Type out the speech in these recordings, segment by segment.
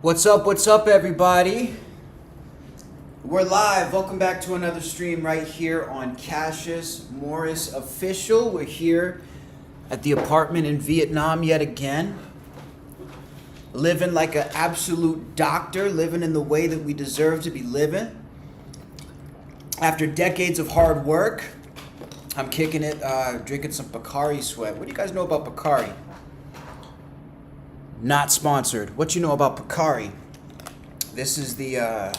What's up, everybody? We're live. Welcome back to another stream right here on Cassius Morris Official. We're here at the apartment in Vietnam yet again. Living like an absolute doctor, living in the way that we deserve to be living. After decades of hard work, I'm kicking it, drinking some Pocari Sweat. What do you guys know about Pocari? Not sponsored. What you know about Pocari? This is the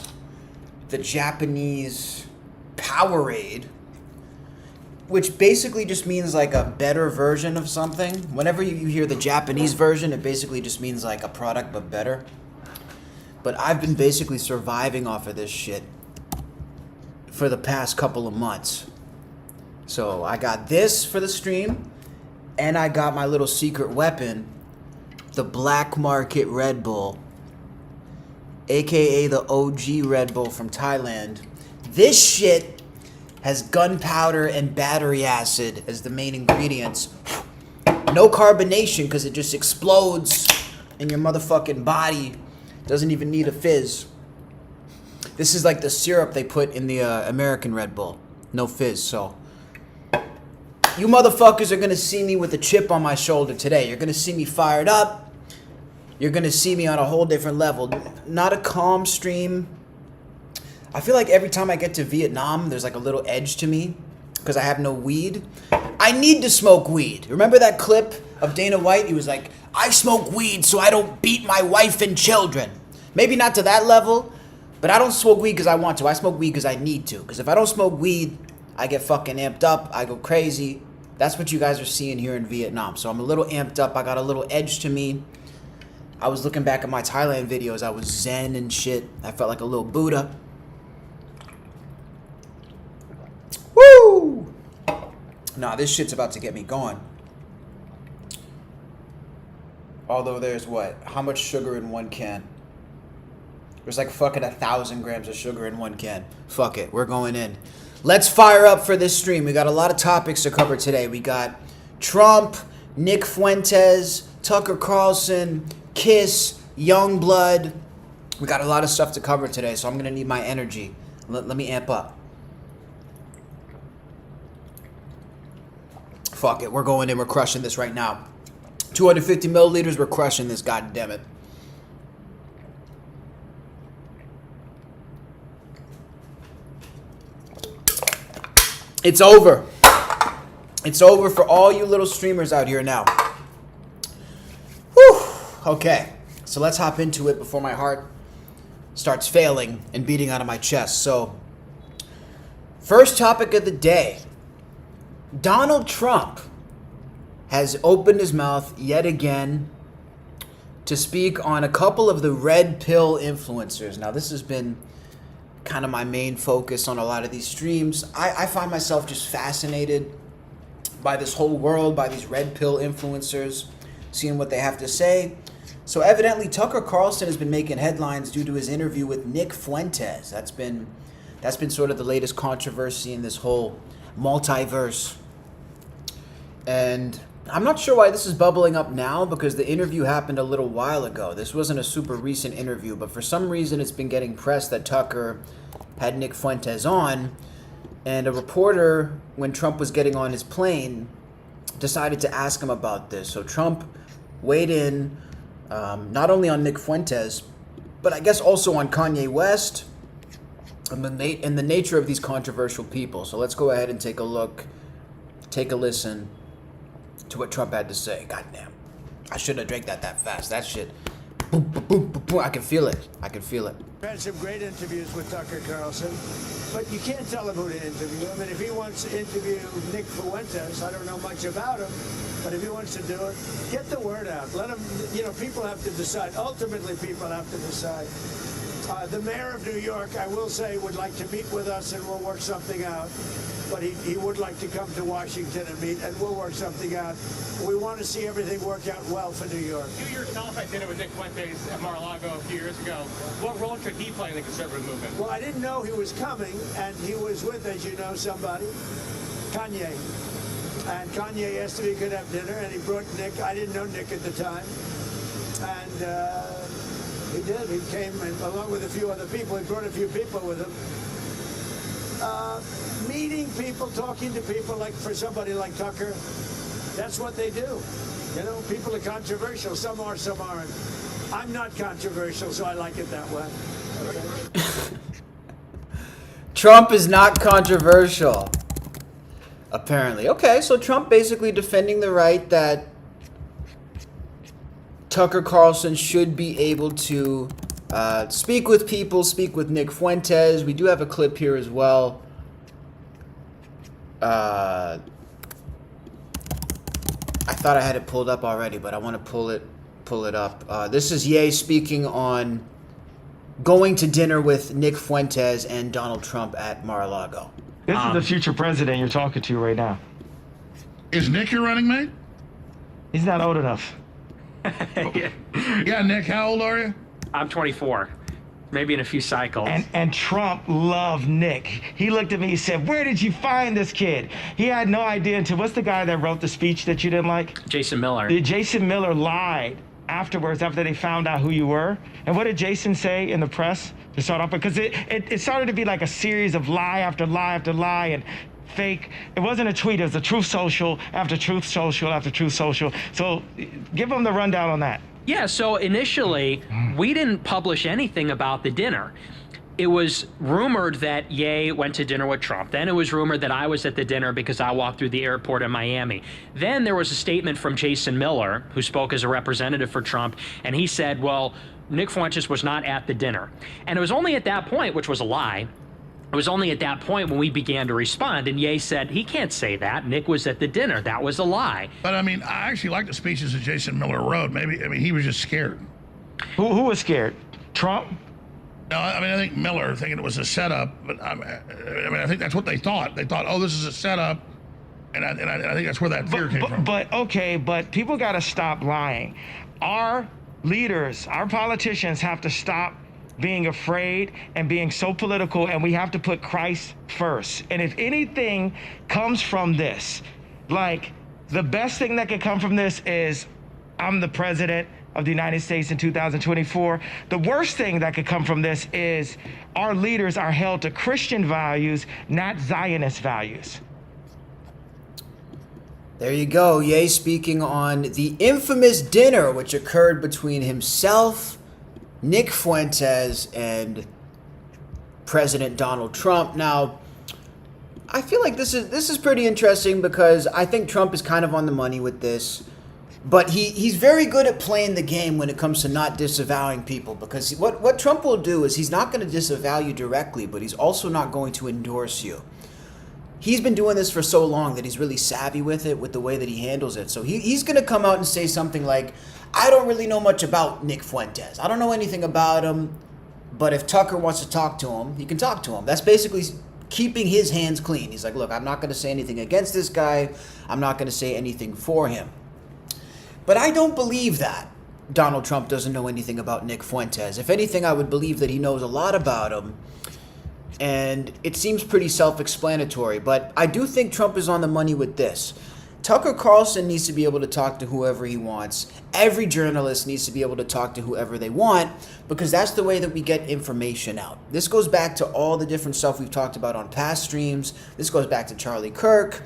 Japanese Powerade, which basically just means like a better version of something. Whenever you hear the Japanese version, it basically just means like a product but better. But I've been basically surviving off of this shit for the past couple of months. So I got this for the stream, and I got my little secret weapon, the Black Market Red Bull, aka the OG Red Bull from Thailand. This shit has gunpowder and battery acid as the main ingredients. No carbonation because it just explodes in your motherfucking body. Doesn't even need a fizz. This is like the syrup they put in the American Red Bull. No fizz, so. You motherfuckers are gonna see me with a chip on my shoulder today. You're gonna see me fired up. You're gonna see me on a whole different level. Not a calm stream. I feel like every time I get to Vietnam, there's like a little edge to me because I have no weed. I need to smoke weed. Remember that clip of Dana White? He was like, I smoke weed so I don't beat my wife and children. Maybe not to that level, but I don't smoke weed because I want to. I smoke weed because I need to. Because if I don't smoke weed, I get fucking amped up. I go crazy. That's what you guys are seeing here in Vietnam. So I'm a little amped up. I got a little edge to me. I was looking back at my Thailand videos. I was zen and shit. I felt like a little Buddha. Woo! Nah, this shit's about to get me going. Although there's what? How much sugar in one can? There's like fucking 1,000 grams of sugar in one can. Fuck it. We're going in. Let's fire up for this stream. We got a lot of topics to cover today. We got Trump, Nick Fuentes, Tucker Carlson, Kiss, YUNGBLUD. We got a lot of stuff to cover today, so I'm going to need my energy. Let me amp up. Fuck it. We're going in. We're crushing this right now. 250 milliliters. We're crushing this. God damn it. It's over. It's over for all you little streamers out here now. Whew. Okay, so let's hop into it before my heart starts failing and beating out of my chest. So, first topic of the day. Donald Trump has opened his mouth yet again to speak on a couple of the red pill influencers. Now, this has been kind of my main focus on a lot of these streams. I find myself just fascinated by this whole world, by these red pill influencers, seeing what they have to say. So evidently Tucker Carlson has been making headlines due to his interview with Nick Fuentes. That's been sort of the latest controversy in this whole multiverse. And I'm not sure why this is bubbling up now, because the interview happened a little while ago. This wasn't a super recent interview, but for some reason it's been getting press that Tucker had Nick Fuentes on, and a reporter, when Trump was getting on his plane, decided to ask him about this. So Trump weighed in, not only on Nick Fuentes, but I guess also on Kanye West and the nature of these controversial people. So let's go ahead and take a look, take a listen to what Trump had to say. Goddamn. I shouldn't have drank that fast. That shit. Boom, boom, boom, boom, boom. I can feel it. I can feel it. I've had some great interviews with Tucker Carlson, but you can't tell him who to interview. I mean, if he wants to interview Nick Fuentes, I don't know much about him, but if he wants to do it, get the word out. Let him, people have to decide. Ultimately, people have to decide. The mayor of New York, I will say, would like to meet with us and we'll work something out. But he would like to come to Washington and meet, and we'll work something out. We want to see everything work out well for New York. You yourself had dinner with Nick Fuentes at Mar-a-Lago a few years ago. What role should he play in the conservative movement? Well, I didn't know he was coming, and he was with, as you know, somebody, Kanye. And Kanye asked if he could have dinner, and he brought Nick. I didn't know Nick at the time. And he did. He came and, along with a few other people. He brought a few people with him. Meeting people, talking to people, like for somebody like Tucker, that's what they do. You know, people are controversial. Some are, some aren't. I'm not controversial, so I like it that way. Okay. Trump is not controversial, apparently. Okay, so Trump basically defending the right that Tucker Carlson should be able to speak with people, speak with Nick Fuentes. We do have a clip here as well. I thought I had it pulled up already, but I want to pull it up. This is Ye speaking on going to dinner with Nick Fuentes and Donald Trump at Mar-a-Lago. This is the future president you're talking to right now. Is Nick your running mate? He's not old enough. Yeah, Nick, how old are you? I'm 24. Maybe in a few cycles. And Trump loved Nick. He looked at me and said, "Where did you find this kid?" He had no idea until, what's the guy that wrote the speech that you didn't like? Jason Miller. Jason Miller lied afterwards after they found out who you were. And what did Jason say in the press to start off? Because it started to be like a series of lie after lie after lie and fake. It wasn't a tweet, it was a truth social after truth social after truth social. So give them the rundown on that. Yeah, so initially, we didn't publish anything about the dinner. It was rumored that Ye went to dinner with Trump. Then it was rumored that I was at the dinner because I walked through the airport in Miami. Then there was a statement from Jason Miller, who spoke as a representative for Trump, and he said, well, Nick Fuentes was not at the dinner. And it was only at that point, which was a lie, it was only at that point when we began to respond, and Ye said, he can't say that. Nick was at the dinner. That was a lie. But I mean, I actually like the speeches that Jason Miller wrote. Maybe, I mean, he was just scared. Who was scared? Trump? No, I mean, I think Miller thinking it was a setup, but I mean, I think that's what they thought. They thought, oh, this is a setup, and I think that's where that fear came from. But people got to stop lying. Our leaders, our politicians have to stop being afraid and being so political, and we have to put Christ first. And if anything comes from this, like the best thing that could come from this is I'm the president of the United States in 2024. The worst thing that could come from this is our leaders are held to Christian values, not Zionist values. There you go. Ye speaking on the infamous dinner which occurred between himself, Nick Fuentes, and President Donald Trump. Now, I feel like this is pretty interesting because I think Trump is kind of on the money with this, but he's very good at playing the game when it comes to not disavowing people, because what Trump will do is he's not going to disavow you directly, but he's also not going to endorse you. He's been doing this for so long that he's really savvy with it, with the way that he handles it. So he's going to come out and say something like, I don't really know much about Nick Fuentes. I don't know anything about him, but if Tucker wants to talk to him, he can talk to him. That's basically keeping his hands clean. He's like, look, I'm not going to say anything against this guy. I'm not going to say anything for him. But I don't believe that Donald Trump doesn't know anything about Nick Fuentes. If anything, I would believe that he knows a lot about him. And it seems pretty self-explanatory. But I do think Trump is on the money with this. Tucker Carlson needs to be able to talk to whoever he wants. Every journalist needs to be able to talk to whoever they want, because that's the way that we get information out. This goes back to all the different stuff we've talked about on past streams. This goes back to Charlie Kirk.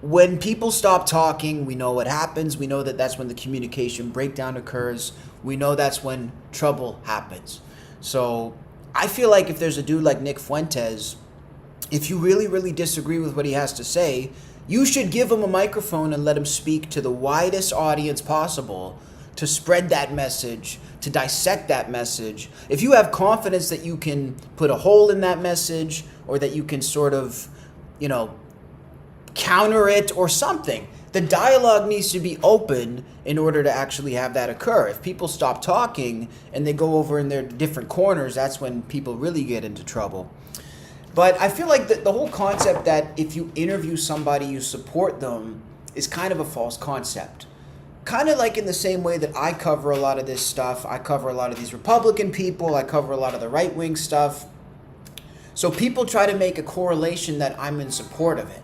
When people stop talking, we know what happens. We know that that's when the communication breakdown occurs. We know that's when trouble happens. So I feel like if there's a dude like Nick Fuentes, if you really, really disagree with what he has to say, you should give him a microphone and let him speak to the widest audience possible to spread that message, to dissect that message. If you have confidence that you can put a hole in that message, or that you can sort of, counter it or something, the dialogue needs to be open in order to actually have that occur. If people stop talking and they go over in their different corners, that's when people really get into trouble. But I feel like the whole concept that if you interview somebody, you support them, is kind of a false concept. Kind of like in the same way that I cover a lot of this stuff. I cover a lot of these Republican people. I cover a lot of the right-wing stuff. So people try to make a correlation that I'm in support of it,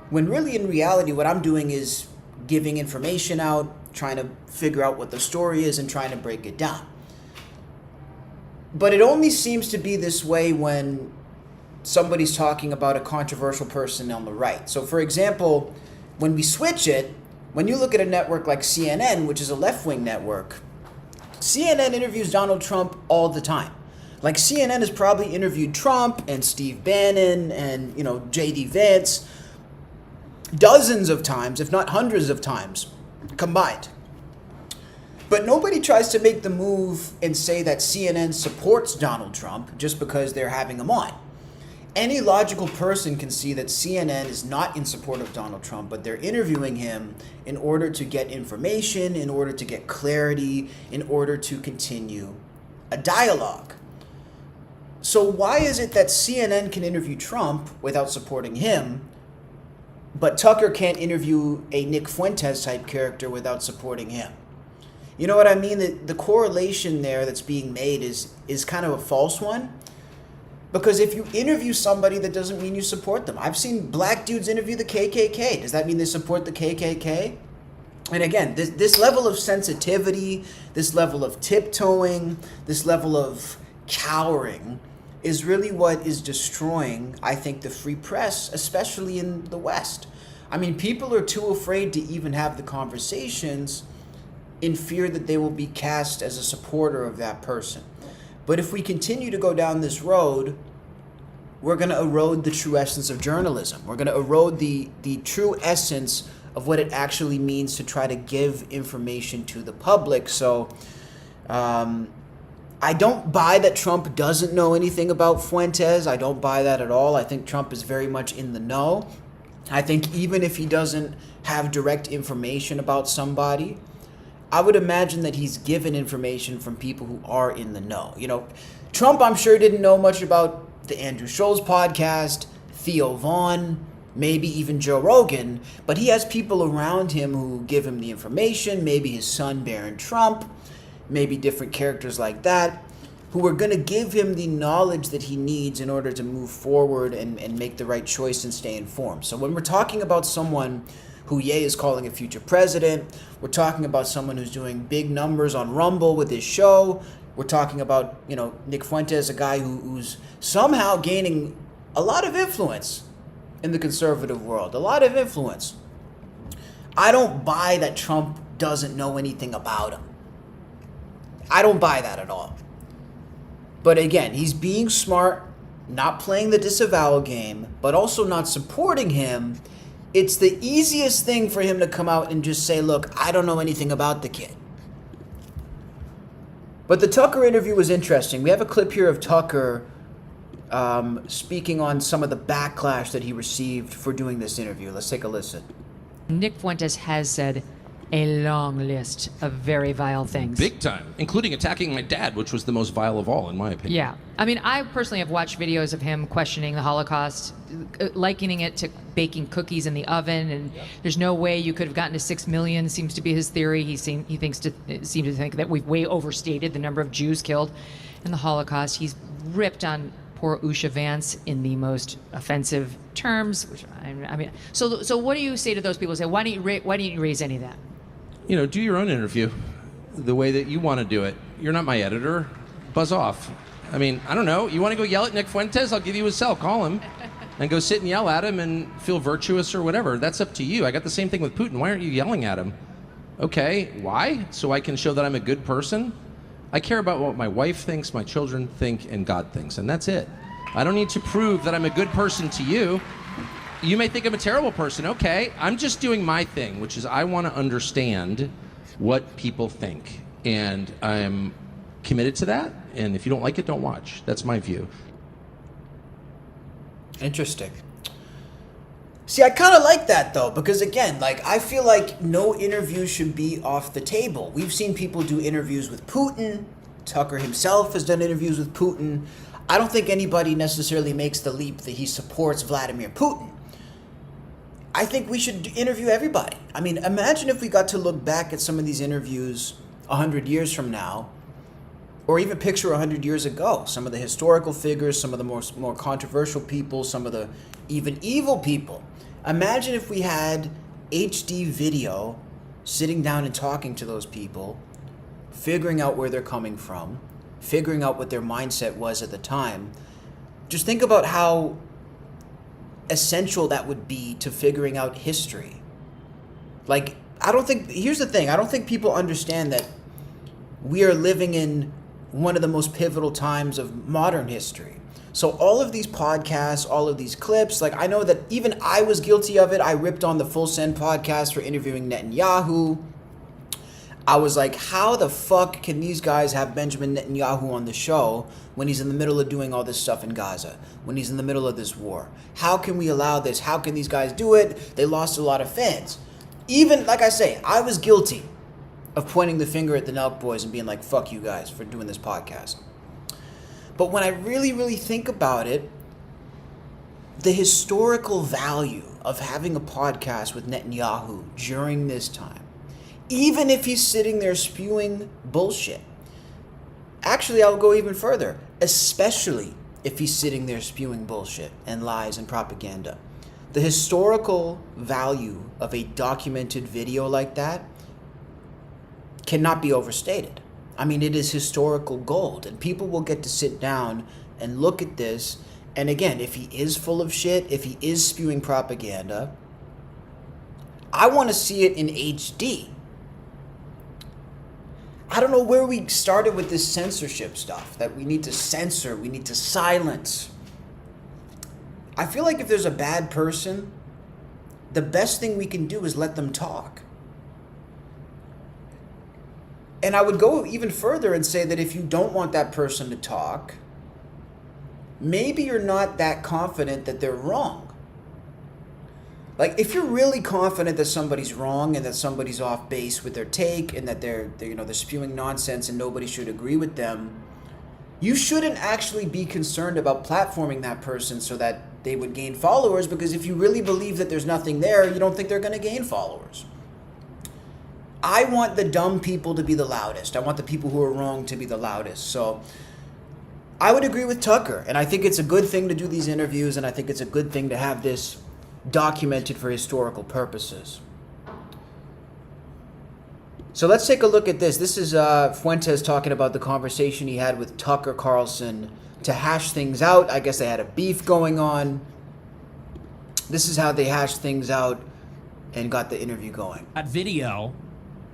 when really in reality what I'm doing is giving information out, trying to figure out what the story is and trying to break it down. But it only seems to be this way when somebody's talking about a controversial person on the right. So, for example, when we switch it, when you look at a network like CNN, which is a left-wing network, CNN interviews Donald Trump all the time. Like, CNN has probably interviewed Trump and Steve Bannon and, J.D. Vance dozens of times, if not hundreds of times, combined. But nobody tries to make the move and say that CNN supports Donald Trump just because they're having him on. Any logical person can see that CNN is not in support of Donald Trump, but they're interviewing him in order to get information, in order to get clarity, in order to continue a dialogue. So why is it that CNN can interview Trump without supporting him, but Tucker can't interview a Nick Fuentes type character without supporting him? You know what I mean? The correlation there that's being made is kind of a false one. Because if you interview somebody, that doesn't mean you support them. I've seen black dudes interview the KKK. Does that mean they support the KKK? And again, this level of sensitivity, this level of tiptoeing, this level of cowering is really what is destroying, I think, the free press, especially in the West. I mean, people are too afraid to even have the conversations in fear that they will be cast as a supporter of that person. But if we continue to go down this road, we're going to erode the true essence of journalism. We're going to erode the true essence of what it actually means to try to give information to the public. So I don't buy that Trump doesn't know anything about Fuentes. I don't buy that at all. I think Trump is very much in the know. I think even if he doesn't have direct information about somebody, I would imagine that he's given information from people who are in the know. Trump, I'm sure, didn't know much about the Andrew Schulz podcast, Theo Vaughn, maybe even Joe Rogan, but he has people around him who give him the information, maybe his son, Barron Trump, maybe different characters like that, who are going to give him the knowledge that he needs in order to move forward and make the right choice and stay informed. So when we're talking about someone who Ye is calling a future president, we're talking about someone who's doing big numbers on Rumble with his show, we're talking about, Nick Fuentes, a guy who's somehow gaining a lot of influence in the conservative world, a lot of influence. I don't buy that Trump doesn't know anything about him. I don't buy that at all. But again, he's being smart, not playing the disavowal game, but also not supporting him. It's the easiest thing for him to come out and just say, look, I don't know anything about the kid. But the Tucker interview was interesting. We have a clip here of Tucker speaking on some of the backlash that he received for doing this interview. Let's take a listen. Nick Fuentes has said a long list of very vile things. Big time, including attacking my dad, which was the most vile of all, in my opinion. Yeah. I mean, I personally have watched videos of him questioning the Holocaust, likening it to baking cookies in the oven, and there's no way you could have gotten to 6 million, seems to be his theory. He seems to think that we've way overstated the number of Jews killed in the Holocaust. He's ripped on poor Usha Vance in the most offensive terms. Which I mean, so what do you say to those people who say, why didn't you raise any of that? Do your own interview the way that you want to do it. You're not my editor. Buzz off. I mean, I don't know. You want to go yell at Nick Fuentes? I'll give you his cell. Call him and go sit and yell at him and feel virtuous or whatever. That's up to you. I got the same thing with Putin. Why aren't you yelling at him? Okay, why? So I can show that I'm a good person? I care about what my wife thinks, my children think, and God thinks, and that's it. I don't need to prove that I'm a good person to you. You may think I'm a terrible person. Okay, I'm just doing my thing, which is I want to understand what people think. And I'm committed to that. And if you don't like it, don't watch. That's my view. Interesting. See, I kind of like that, though, because, again, I feel like no interview should be off the table. We've seen people do interviews with Putin. Tucker himself has done interviews with Putin. I don't think anybody necessarily makes the leap that he supports Vladimir Putin. I think we should interview everybody. I mean, imagine if we got to look back at some of these interviews 100 years from now, or even picture 100 years ago. Some of the historical figures, some of the more controversial people, some of the even evil people. Imagine if we had HD video sitting down and talking to those people, figuring out where they're coming from, figuring out what their mindset was at the time, just think about how essential that would be to figuring out history. Like, here's the thing, I don't think people understand that we are living in one of the most pivotal times of modern history. So all of these podcasts, all of these clips, like, I know that even I was guilty of it. I ripped on the Full Send podcast for interviewing Netanyahu. I was like, how the fuck can these guys have Benjamin Netanyahu on the show when he's in the middle of doing all this stuff in Gaza, when he's in the middle of this war? How can we allow this? How can these guys do it? They lost a lot of fans. Even, like I say, I was guilty of pointing the finger at the Nelk boys and being like, fuck you guys for doing this podcast. But when I really, really think about it, the historical value of having a podcast with Netanyahu during this time, even if he's sitting there spewing bullshit. Actually, I'll go even further, especially if he's sitting there spewing bullshit and lies and propaganda. The historical value of a documented video like that cannot be overstated. I mean, it is historical gold, and people will get to sit down and look at this. And again, if he is full of shit, if he is spewing propaganda, I want to see it in HD. I don't know where we started with this censorship stuff, that we need to censor, we need to silence. I feel like if there's a bad person, the best thing we can do is let them talk. And I would go even further and say that if you don't want that person to talk, maybe you're not that confident that they're wrong. Like, if you're really confident that somebody's wrong and that somebody's off base with their take and that they're spewing nonsense and nobody should agree with them, you shouldn't actually be concerned about platforming that person so that they would gain followers, because if you really believe that there's nothing there, you don't think they're going to gain followers. I want the dumb people to be the loudest. I want the people who are wrong to be the loudest. So I would agree with Tucker, and I think it's a good thing to do these interviews, and I think it's a good thing to have this documented for historical purposes. So let's take a look at this. This is Fuentes talking about the conversation he had with Tucker Carlson to hash things out. I guess they had a beef going on. This is how they hashed things out and got the interview going. That video,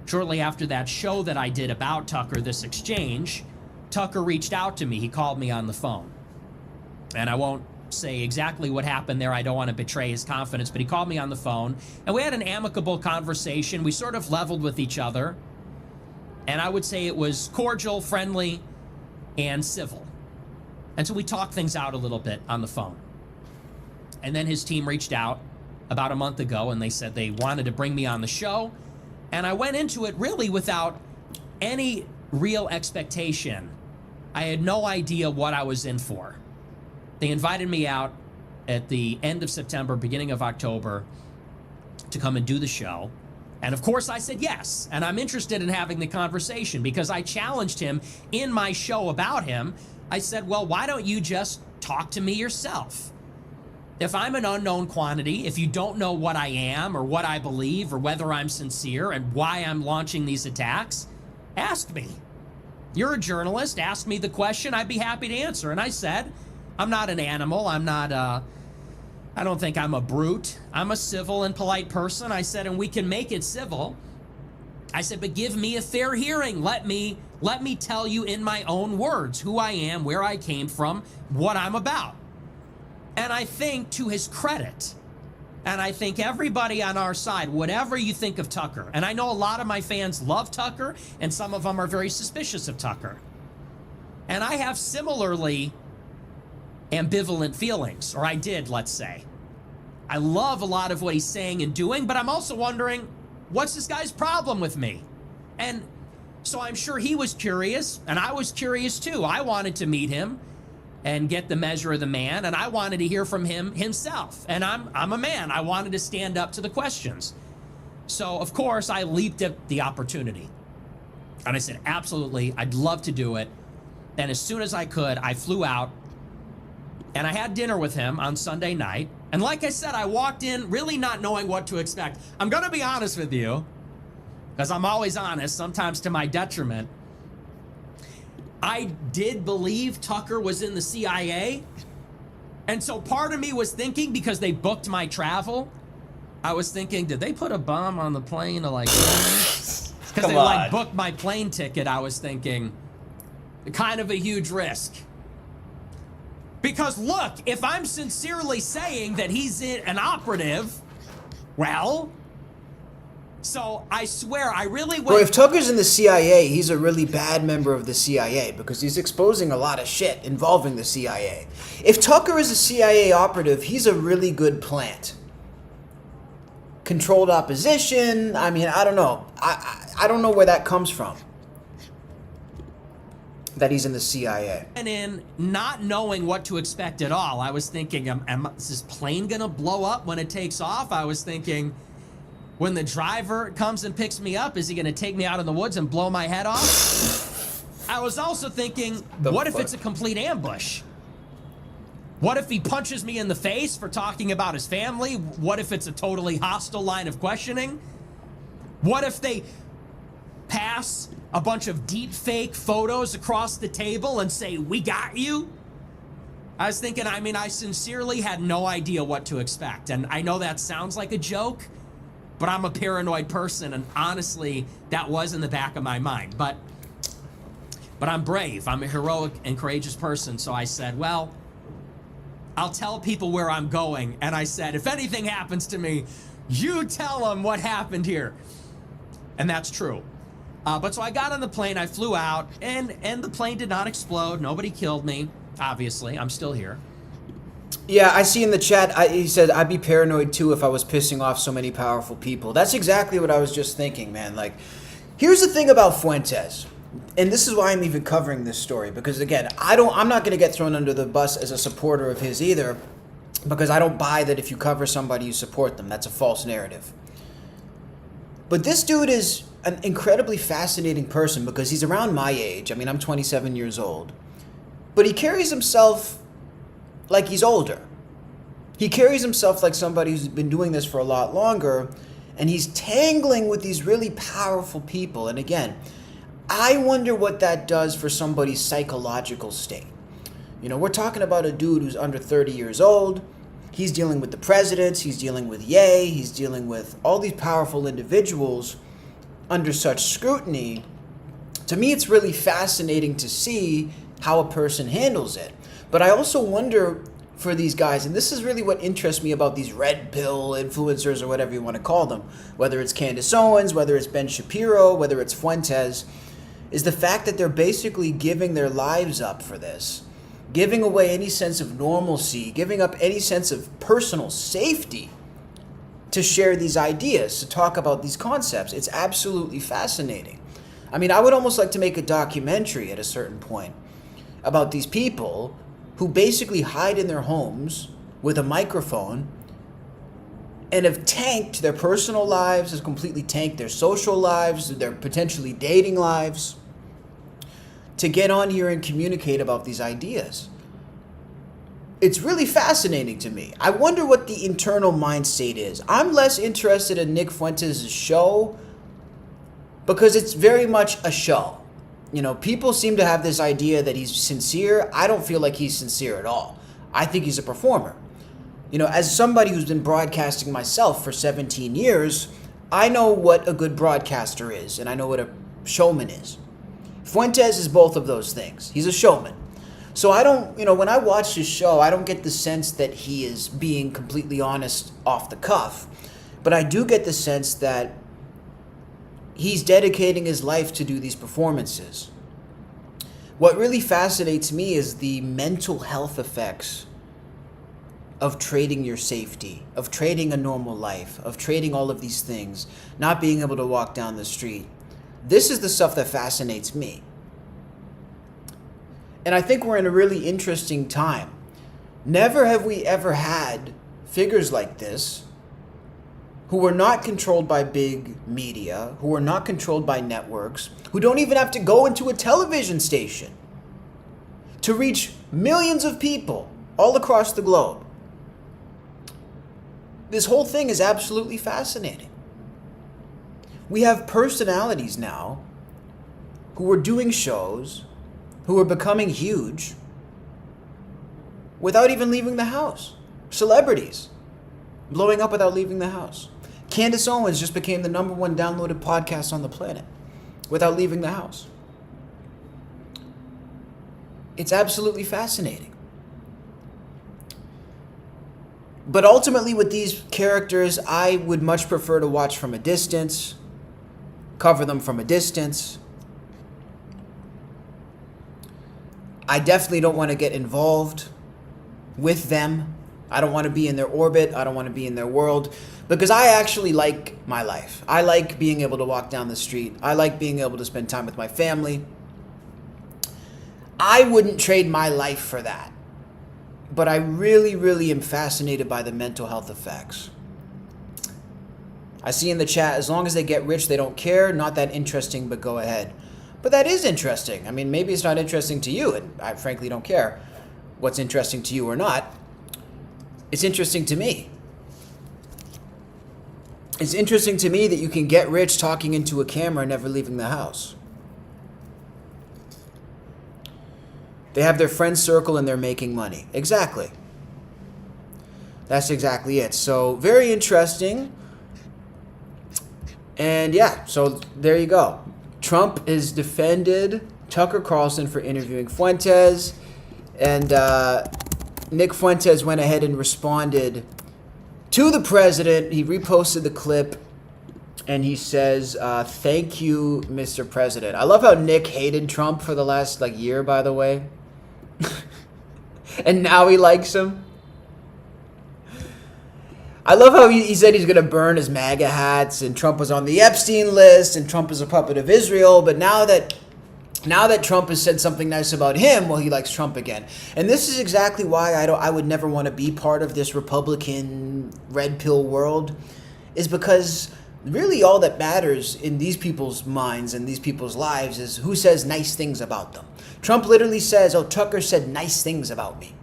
shortly after that show that I did about Tucker, this exchange, Tucker reached out to me. He called me on the phone. And I won't say exactly what happened there. I don't want to betray his confidence, but he called me on the phone and we had an amicable conversation. We sort of leveled with each other, and I would say it was cordial, friendly, and civil. And so we talked things out a little bit on the phone. And then his team reached out about a month ago and they said they wanted to bring me on the show. And I went into it really without any real expectation. I had no idea what I was in for. They invited me out at the end of September, beginning of October, to come and do the show. And of course I said yes. And I'm interested in having the conversation because I challenged him in my show about him. I said, well, why don't you just talk to me yourself? If I'm an unknown quantity, if you don't know what I am or what I believe or whether I'm sincere and why I'm launching these attacks, ask me. You're a journalist. Ask me the question. I'd be happy to answer. And I said, I'm not an animal. I'm not I don't think I'm a brute. I'm a civil and polite person. I said, and we can make it civil. I said, but give me a fair hearing. Let me tell you in my own words who I am, where I came from, what I'm about. And I think to his credit, and I think everybody on our side, whatever you think of Tucker, and I know a lot of my fans love Tucker, and some of them are very suspicious of Tucker. And I have similarly ambivalent feelings, or I did, let's say. I love a lot of what he's saying and doing, but I'm also wondering, what's this guy's problem with me? And so I'm sure he was curious, and I was curious too. I wanted to meet him and get the measure of the man, and I wanted to hear from him himself. And I'm a man. I wanted to stand up to the questions. So, of course, I leaped at the opportunity. And I said, absolutely, I'd love to do it. And as soon as I could, I flew out, and I had dinner with him on Sunday night. And like I said, I walked in really not knowing what to expect. I'm going to be honest with you, because I'm always honest, sometimes to my detriment. I did believe Tucker was in the CIA. And so part of me was thinking, because they booked my travel, I was thinking, did they put a bomb on the plane to like kill me? Because they like booked my plane ticket. I was thinking, kind of a huge risk. Because look, if I'm sincerely saying that he's an operative, well, so I swear I really went. Well, if Tucker's in the CIA, he's a really bad member of the CIA because he's exposing a lot of shit involving the CIA. If Tucker is a CIA operative, he's a really good plant. Controlled opposition. I mean, I don't know. I don't know where that comes from. That he's in the CIA. And in not knowing what to expect at all, I was thinking, is this plane gonna blow up when it takes off? I was thinking, when the driver comes and picks me up, is he gonna take me out in the woods and blow my head off? I was also thinking, what if it's a complete ambush? What if he punches me in the face for talking about his family? What if it's a totally hostile line of questioning? What if they pass a bunch of deep fake photos across the table and say, we got you? I was thinking, I mean, I sincerely had no idea what to expect. And I know that sounds like a joke, but I'm a paranoid person. And honestly, that was in the back of my mind. But I'm brave. I'm a heroic and courageous person. So I said, well, I'll tell people where I'm going. And I said, if anything happens to me, you tell them what happened here. And that's true. But so I got on the plane, I flew out, and the plane did not explode. Nobody killed me, obviously. I'm still here. Yeah, I see in the chat, he said, I'd be paranoid too if I was pissing off so many powerful people. That's exactly what I was just thinking, man. Like, here's the thing about Fuentes, and this is why I'm even covering this story, because again, I'm not going to get thrown under the bus as a supporter of his either, because I don't buy that if you cover somebody, you support them. That's a false narrative. But this dude is an incredibly fascinating person because he's around my age. I mean, I'm 27 years old. But he carries himself like he's older. He carries himself like somebody who's been doing this for a lot longer, and he's tangling with these really powerful people. And again, I wonder what that does for somebody's psychological state. You know, we're talking about a dude who's under 30 years old. He's dealing with the presidents. He's dealing with Ye. He's dealing with all these powerful individuals under such scrutiny. To me, it's really fascinating to see how a person handles it. But I also wonder for these guys, and this is really what interests me about these red pill influencers or whatever you want to call them, whether it's Candace Owens, whether it's Ben Shapiro, whether it's Fuentes, is the fact that they're basically giving their lives up for this, giving away any sense of normalcy, giving up any sense of personal safety to share these ideas, to talk about these concepts. It's absolutely fascinating. I mean, I would almost like to make a documentary at a certain point about these people who basically hide in their homes with a microphone and have tanked their personal lives, have completely tanked their social lives, their potentially dating lives, to get on here and communicate about these ideas. It's really fascinating to me. I wonder what the internal mind state is. I'm less interested in Nick Fuentes' show because it's very much a show. You know, people seem to have this idea that he's sincere. I don't feel like he's sincere at all. I think he's a performer. You know, as somebody who's been broadcasting myself for 17 years, I know what a good broadcaster is, and I know what a showman is. Fuentes is both of those things. He's a showman. So I don't, you know, when I watch his show, I don't get the sense that he is being completely honest off the cuff. But I do get the sense that he's dedicating his life to do these performances. What really fascinates me is the mental health effects of trading your safety, of trading a normal life, of trading all of these things, not being able to walk down the street. This is the stuff that fascinates me. And I think we're in a really interesting time. Never have we ever had figures like this who are not controlled by big media, who are not controlled by networks, who don't even have to go into a television station to reach millions of people all across the globe. This whole thing is absolutely fascinating. We have personalities now who are doing shows, who are becoming huge without even leaving the house. Celebrities blowing up without leaving the house. Candace Owens just became the #1 downloaded podcast on the planet without leaving the house. It's absolutely fascinating. But ultimately with these characters, I would much prefer to watch from a distance, cover them from a distance. I definitely don't want to get involved with them. I don't want to be in their orbit. I don't want to be in their world, because I actually like my life. I like being able to walk down the street. I like being able to spend time with my family. I wouldn't trade my life for that. But I really, really am fascinated by the mental health effects. I see in the chat, as long as they get rich, they don't care. Not that interesting, but go ahead. But that is interesting. I mean, maybe it's not interesting to you, and I frankly don't care what's interesting to you or not. It's interesting to me. It's interesting to me that you can get rich talking into a camera and never leaving the house. They have their friend circle and they're making money. Exactly. That's exactly it. So, very interesting. And yeah, so there you go. Trump has defended Tucker Carlson for interviewing Fuentes. And Nick Fuentes went ahead and responded to the president. He reposted the clip. And he says, thank you, Mr. President. I love how Nick hated Trump for the last year, by the way. And now he likes him. I love how he said he's going to burn his MAGA hats, and Trump was on the Epstein list, and Trump is a puppet of Israel. But now that Trump has said something nice about him, well, he likes Trump again. And this is exactly why I would never want to be part of this Republican red pill world, is because really all that matters in these people's minds and these people's lives is who says nice things about them. Trump literally says, oh, Tucker said nice things about me.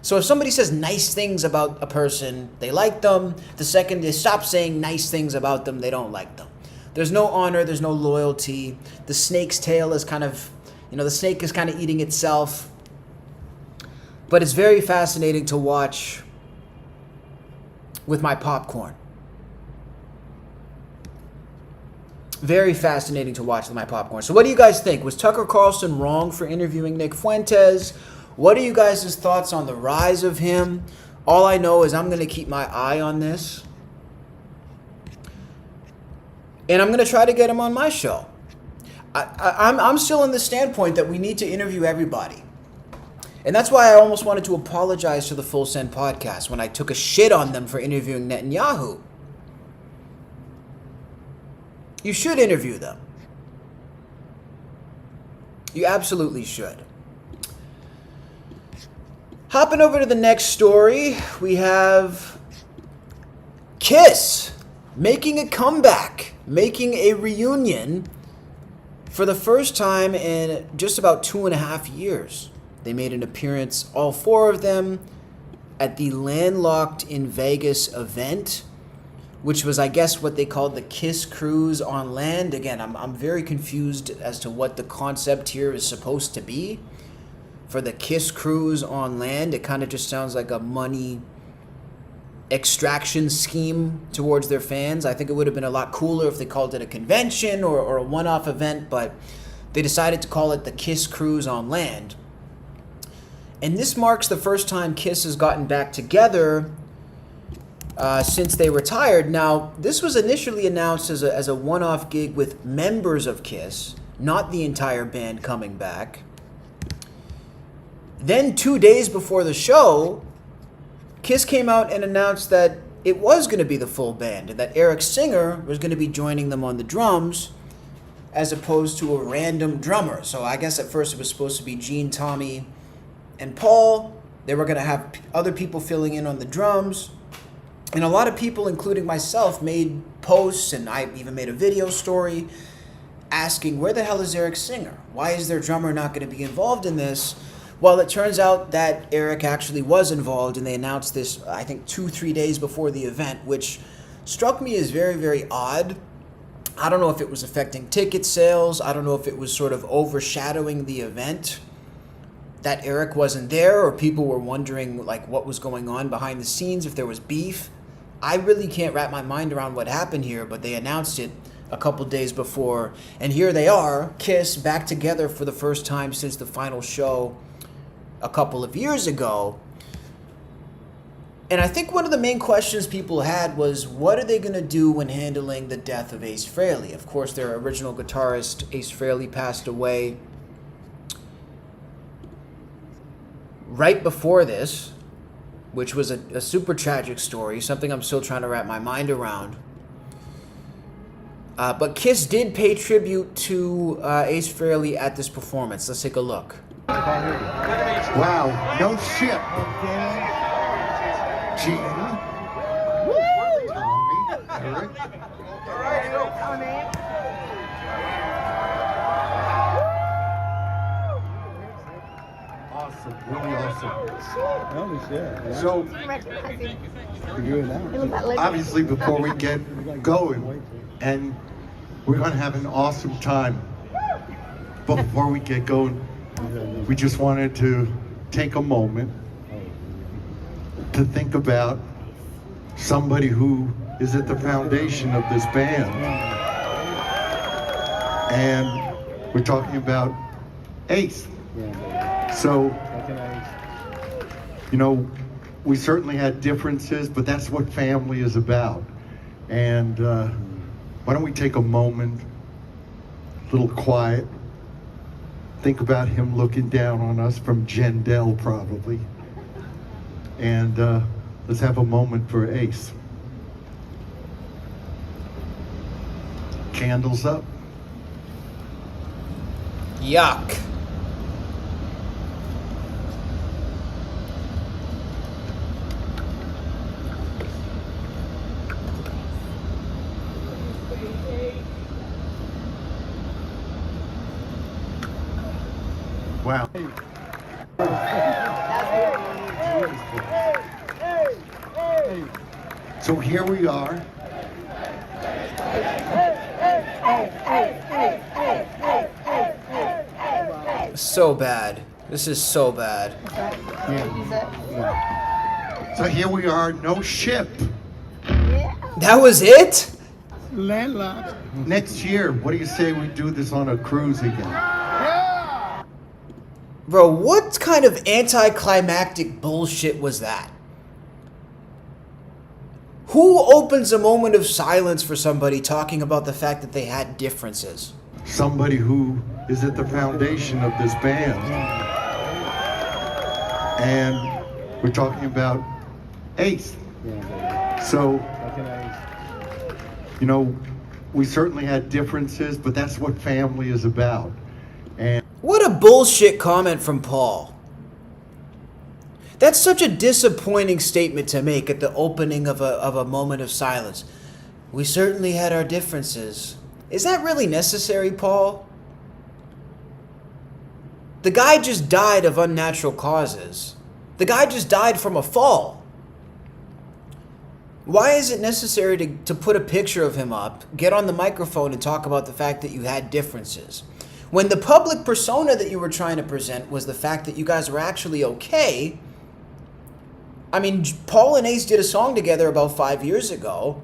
So if somebody says nice things about a person, they like them. The second they stop saying nice things about them, they don't like them. There's no honor, there's no loyalty. The snake's tail is kind of, the snake is kind of eating itself. But it's very fascinating to watch with my popcorn. Very fascinating to watch with my popcorn. So what do you guys think? Was Tucker Carlson wrong for interviewing Nick Fuentes? What are you guys' thoughts on the rise of him? All I know is I'm going to keep my eye on this. And I'm going to try to get him on my show. I'm still in the standpoint that we need to interview everybody. And that's why I almost wanted to apologize to the Full Send podcast when I took a shit on them for interviewing Netanyahu. You should interview them. You absolutely should. Hopping over to the next story, we have Kiss making a comeback, making a reunion for the first time in just about 2.5 years. They made an appearance, all four of them, at the Landlocked in Vegas event, which was, I guess, what they called the Kiss Cruise on Land. Again, I'm very confused as to what the concept here is supposed to be. For the Kiss Cruise on Land, it kind of just sounds like a money extraction scheme towards their fans. I think it would have been a lot cooler if they called it a convention or a one-off event, but they decided to call it the Kiss Cruise on Land. And this marks the first time Kiss has gotten back together since they retired. Now, this was initially announced as a one-off gig with members of Kiss, not the entire band coming back. Then 2 days before the show, Kiss came out and announced that it was going to be the full band and that Eric Singer was going to be joining them on the drums as opposed to a random drummer. So I guess at first it was supposed to be Gene, Tommy, and Paul. They were going to have other people filling in on the drums. And a lot of people, including myself, made posts, and I even made a video story asking, where the hell is Eric Singer? Why is their drummer not going to be involved in this? Well, it turns out that Eric actually was involved, and they announced this, I think, 2-3 days before the event, which struck me as very, very odd. I don't know if it was affecting ticket sales. I don't know if it was sort of overshadowing the event. that Eric wasn't there, or people were wondering like what was going on behind the scenes, if there was beef. I really can't wrap my mind around what happened here, but they announced it a couple days before, and here they are, Kiss back together for the first time since the final show a couple of years ago. And I think one of the main questions people had was, what are they going to do when handling the death of Ace Frehley? Of course, their original guitarist, Ace Frehley, passed away right before this, which was a super tragic story, something I'm still trying to wrap my mind around. But Kiss did pay tribute to Ace Frehley at this performance. Let's take a look. Wow, no shit. Gene. Tommy. Eric. Awesome, really awesome. So, obviously before we get going, and we're gonna have an awesome time, but before we get going, we just wanted to take a moment to think about somebody who is at the foundation of this band. And we're talking about Ace. So, you know, we certainly had differences, but that's what family is about. And why don't we take a moment, a little quiet, think about him looking down on us from Jendell probably. And let's have a moment for Ace. Candles up. Yuck. Wow. So here we are. So bad. This is so bad. So here we are, no ship. That was it? Landlocked. Next year, what do you say we do this on a cruise again? Bro, what kind of anticlimactic bullshit was that? Who opens a moment of silence for somebody talking about the fact that they had differences? Somebody who is at the foundation of this band. And we're talking about Ace. So, you know, we certainly had differences, but that's what family is about. And what a bullshit comment from Paul. That's such a disappointing statement to make at the opening of a moment of silence. We certainly had our differences. Is that really necessary, Paul? The guy just died of unnatural causes. The guy just died from a fall. Why is it necessary to put a picture of him up, get on the microphone and talk about the fact that you had differences? When the public persona that you were trying to present was the fact that you guys were actually okay. I mean, Paul and Ace did a song together about 5 years ago.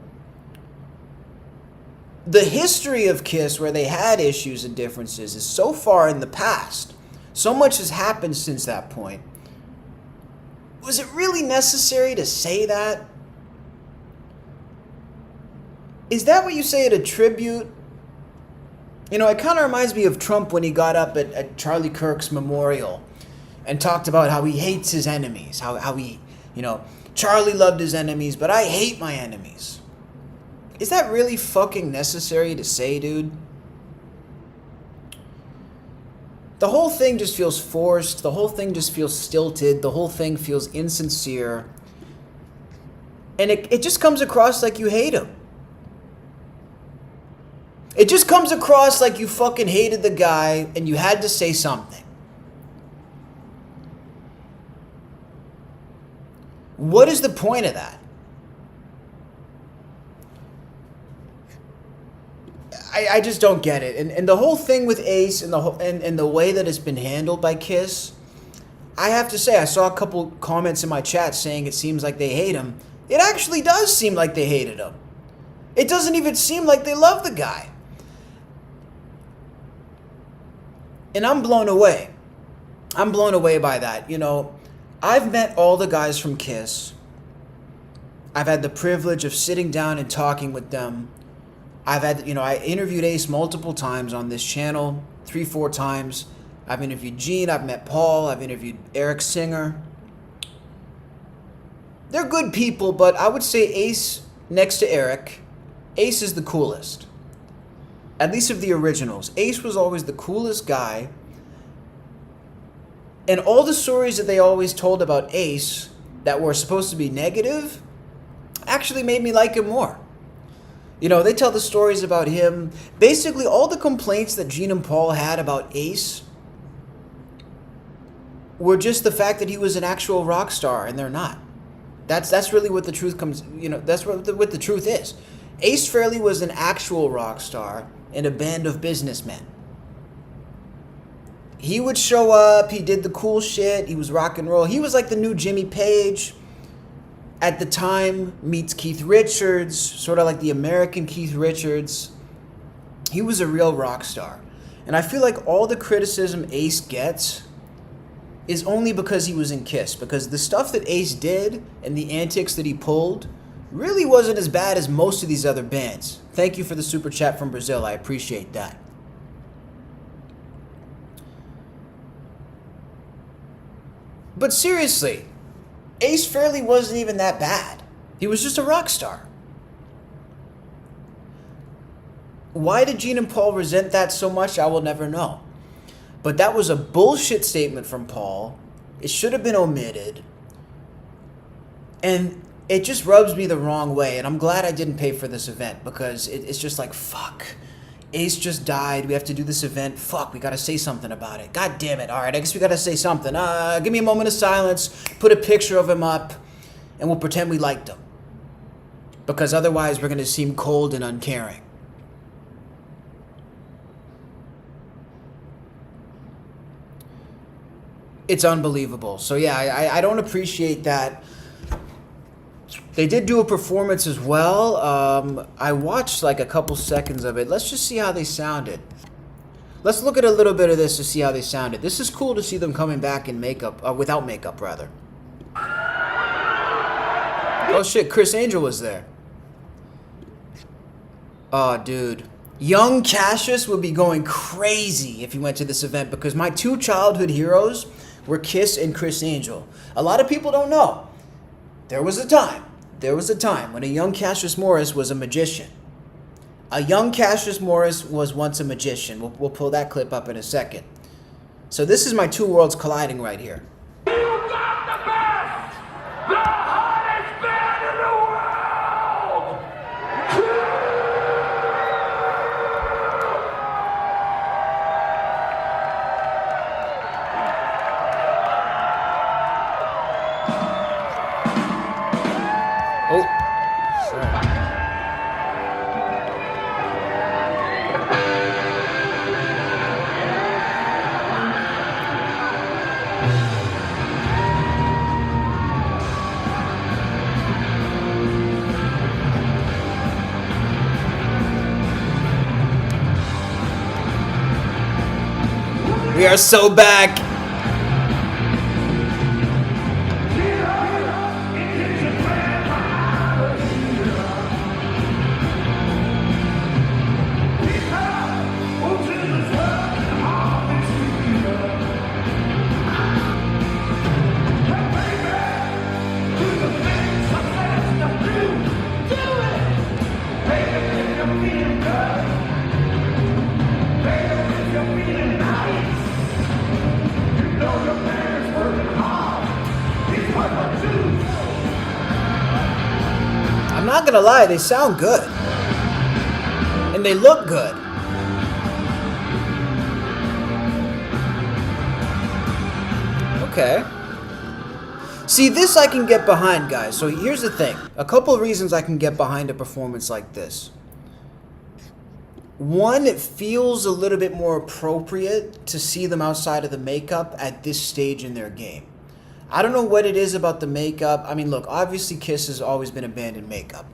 The history of Kiss where they had issues and differences is so far in the past. So much has happened since that point. Was it really necessary to say that? Is that what you say at a tribute? You know, it kind of reminds me of Trump when he got up at Charlie Kirk's memorial and talked about how he hates his enemies, how he, you know, Charlie loved his enemies, but I hate my enemies. Is that really fucking necessary to say, dude? The whole thing just feels forced. The whole thing just feels stilted. The whole thing feels insincere. And it just comes across like you hate him. It just comes across like you fucking hated the guy and you had to say something. What is the point of that? I just don't get it. And the whole thing with Ace and the way that it's been handled by Kiss, I have to say, I saw a couple comments in my chat saying it seems like they hate him. It actually does seem like they hated him. It doesn't even seem like they love the guy. And I'm blown away. I'm blown away by that. You know, I've met all the guys from KISS. I've had the privilege of sitting down and talking with them. I've had, you know, I interviewed Ace multiple times on this channel, 3-4 times. I've interviewed Gene, I've met Paul, I've interviewed Eric Singer. They're good people, but I would say Ace, next to Eric, Ace is the coolest. At least of the originals. Ace was always the coolest guy. And all the stories that they always told about Ace that were supposed to be negative actually made me like him more. You know, they tell the stories about him. Basically, all the complaints that Gene and Paul had about Ace were just the fact that he was an actual rock star, and they're not. That's really what the truth comes, you know, that's what the truth is. Ace Frehley was an actual rock star in a band of businessmen. He would show up, he did the cool shit, he was rock and roll. He was like the new Jimmy Page at the time, meets Keith Richards, sort of like the American Keith Richards. He was a real rock star. And I feel like all the criticism Ace gets is only because he was in KISS, because the stuff that Ace did and the antics that he pulled really wasn't as bad as most of these other bands. Thank you for the super chat from Brazil. I appreciate that. But seriously, Ace Frehley wasn't even that bad. He was just a rock star. Why did Gene and Paul resent that so much? I will never know. But that was a bullshit statement from Paul. It should have been omitted. And it just rubs me the wrong way. And I'm glad I didn't pay for this event, because it's just like, fuck. Ace just died. We have to do this event. Fuck, we got to say something about it. God damn it. All right, I guess we got to say something. Give me a moment of silence. Put a picture of him up. And we'll pretend we liked him. Because otherwise we're going to seem cold and uncaring. It's unbelievable. So yeah, I don't appreciate that. They did do a performance as well. I watched like a couple seconds of it. Let's just see how they sounded. Let's look at a little bit of this to see how they sounded. This is cool to see them coming back in makeup, without makeup rather. Oh shit, Chris Angel was there. Oh dude. Young Cassius would be going crazy if he went to this event, because my two childhood heroes were Kiss and Chris Angel. A lot of people don't know. There was a time when a young Cassius Morris was a magician. A young Cassius Morris was once a magician. We'll pull that clip up in a second. So this is my two worlds colliding right here. You got the best! The hottest band in the Oh, sorry. We are so back. I'm not gonna lie, they sound good. And they look good. Okay. See, this I can get behind, guys. So here's the thing. A couple of reasons I can get behind a performance like this. one, it feels a little bit more appropriate to see them outside of the makeup at this stage in their game. I don't know what it is about the makeup. I mean, look, obviously Kiss has always been a band in makeup.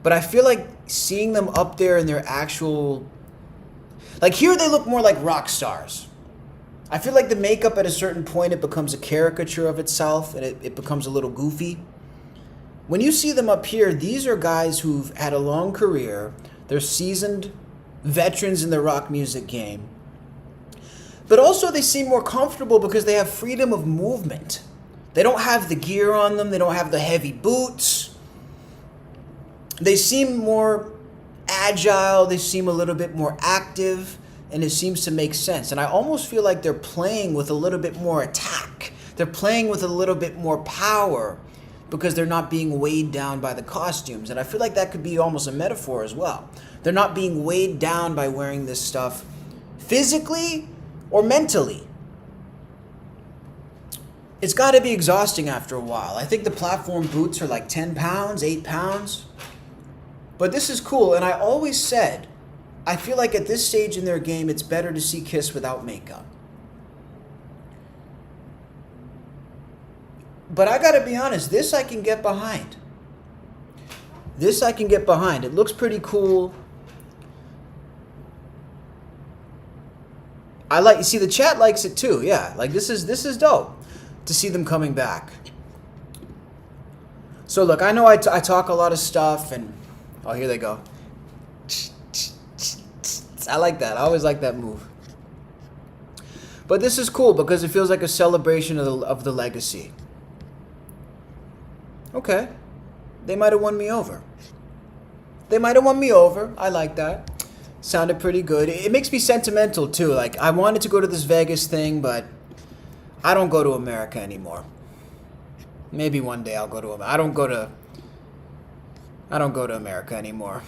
But I feel like seeing them up there in their actual... Like, here they look more like rock stars. I feel like the makeup at a certain point, it becomes a caricature of itself, and it becomes a little goofy. When you see them up here, these are guys who've had a long career. They're seasoned veterans in the rock music game. But also they seem more comfortable because they have freedom of movement. They don't have the gear on them. They don't have the heavy boots. They seem more agile. They seem a little bit more active. And it seems to make sense. And I almost feel like they're playing with a little bit more attack. They're playing with a little bit more power because they're not being weighed down by the costumes. And I feel like that could be almost a metaphor as well. They're not being weighed down by wearing this stuff physically or mentally. It's got to be exhausting after a while. I think the platform boots are like 10 pounds, 8 pounds. But this is cool. And I always said, I feel like at this stage in their game, it's better to see Kiss without makeup. But I gotta be honest, this I can get behind. This I can get behind. It looks pretty cool. You see the chat likes it too, yeah. Like this is dope to see them coming back. So look, I know I talk a lot of stuff and, oh, here they go. I like that. I always like that move. But this is cool because it feels like a celebration of the legacy. Okay. They might have won me over. They might have won me over. I like that. Sounded pretty good. It makes me sentimental too. Like, I wanted to go to this Vegas thing, but I don't go to America anymore. Maybe one day I'll go to America. I don't go to America anymore.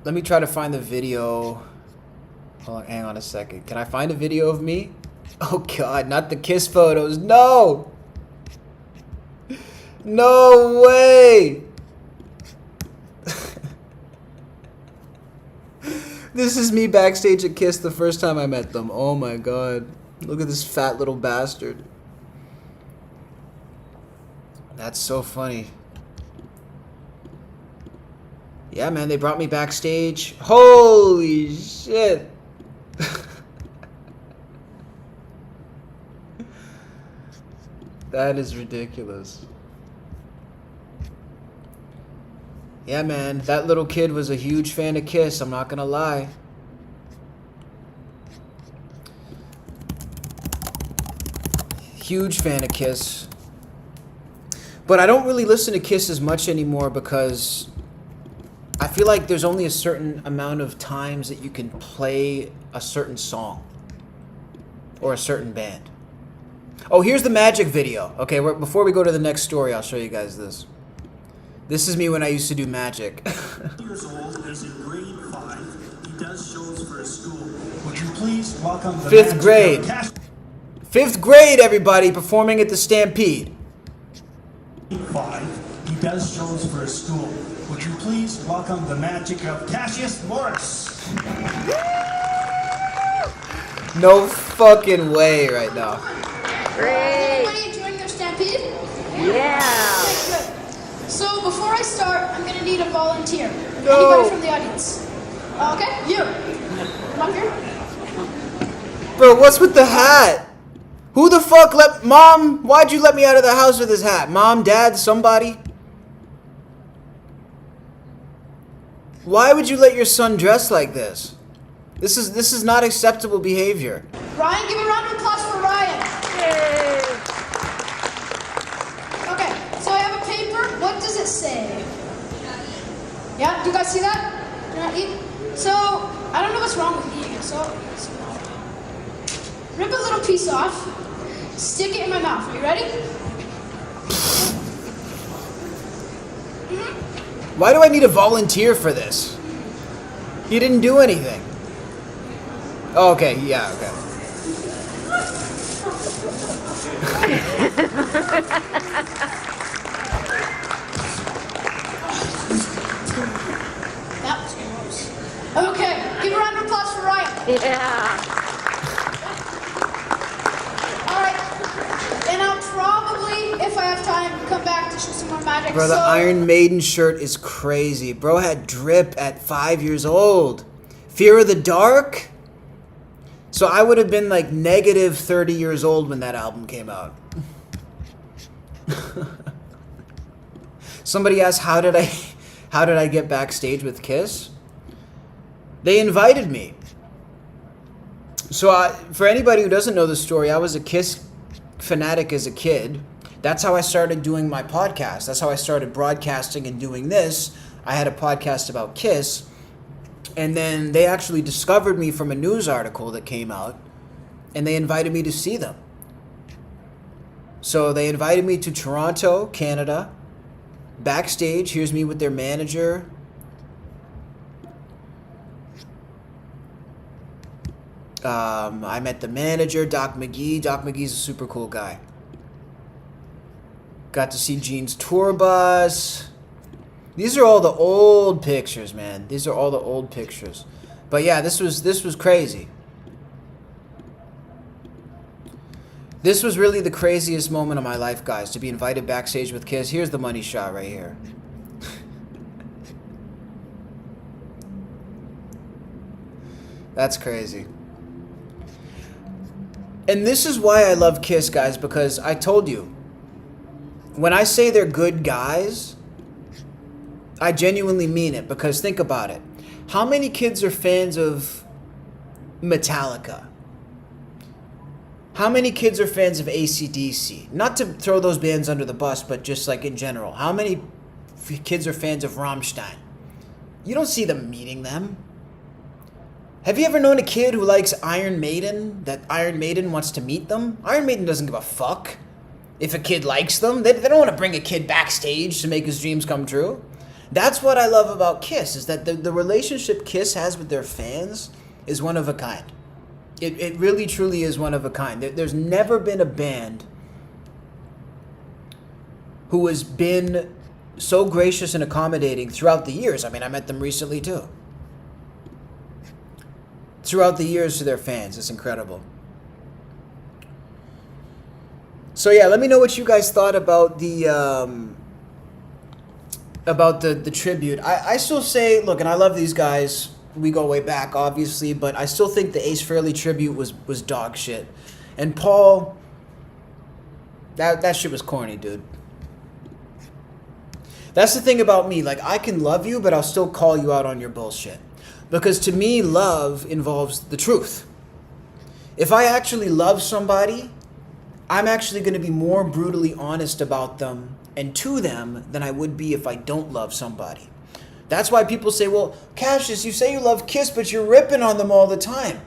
Let me try to find the video. Hold on, hang on a second. Can I find a video of me? Oh God, not the Kiss photos. No! No way! This is me backstage at Kiss the first time I met them. Oh my God. Look at this fat little bastard. That's so funny. Yeah, man, they brought me backstage. Holy shit. That is ridiculous. Yeah, man, that little kid was a huge fan of Kiss, I'm not gonna lie. Huge fan of Kiss. But I don't really listen to Kiss as much anymore because I feel like there's only a certain amount of times that you can play a certain song or a certain band. Oh, here's the Magic video. Okay, before we go to the next story, I'll show you guys this. This is me when I used to do Magic. Years old, is in grade 5. He does shows for his school. Would you please welcome the 5th grade. 5th grade, everybody, performing at the Stampede. 5. He does shows for his school. Would you please welcome the magic of Cassius Morris? No fucking way right now. Great. Everybody enjoying their Stampede? Yeah. Okay, good. So before I start, I'm gonna need a volunteer. No. Anybody from the audience? Okay, you. Come up here. Bro, what's with the hat? Who the fuck Mom, why'd you let me out of the house with this hat? Mom, Dad, somebody? Why would you let your son dress like this? This is not acceptable behavior. Ryan, give a round of applause for Ryan. Yay. Okay, so I have a paper. What does it say? Yeah, do you guys see that? Do not eat? So, I don't know what's wrong with eating it, so rip a little piece off, stick it in my mouth. Are you ready? Why do I need a volunteer for this? He didn't do anything. Oh, okay, yeah, okay. Bro, the Iron Maiden shirt is crazy. Bro had drip at 5 years old. Fear of the Dark? So I would have been like negative 30 years old when that album came out. Somebody asked, how did I get backstage with Kiss? They invited me. So for anybody who doesn't know the story, I was a Kiss fanatic as a kid. That's how I started doing my podcast. That's how I started broadcasting and doing this. I had a podcast about Kiss. And then they actually discovered me from a news article that came out. And they invited me to see them. So they invited me to Toronto, Canada. Backstage, here's me with their manager. I met the manager, Doc McGee. Doc McGee's a super cool guy. Got to see Gene's tour bus. These are all the old pictures, man. These are all the old pictures. But yeah, this was crazy. This was really the craziest moment of my life, guys, to be invited backstage with Kiss. Here's the money shot right here. That's crazy. And this is why I love Kiss, guys, because I told you, when I say they're good guys, I genuinely mean it, because think about it. How many kids are fans of Metallica? How many kids are fans of AC/DC? Not to throw those bands under the bus, but just like in general. How many kids are fans of Rammstein? You don't see them meeting them. Have you ever known a kid who likes Iron Maiden, that Iron Maiden wants to meet them? Iron Maiden doesn't give a fuck if a kid likes them. They don't want to bring a kid backstage to make his dreams come true. That's what I love about Kiss, is that the relationship Kiss has with their fans is one of a kind. It really, truly is one of a kind. There's never been a band who has been so gracious and accommodating throughout the years. I mean, I met them recently too. Throughout the years to their fans. It's incredible. So yeah, let me know what you guys thought about the tribute. I still say, look, and I love these guys. We go way back, obviously, but I still think the Ace Frehley tribute was dog shit. And Paul, that shit was corny, dude. That's the thing about me. Like, I can love you, but I'll still call you out on your bullshit. Because to me, love involves the truth. If I actually love somebody, I'm actually going to be more brutally honest about them and to them than I would be if I don't love somebody. That's why people say, well, Cassius, you say you love Kiss, but you're ripping on them all the time.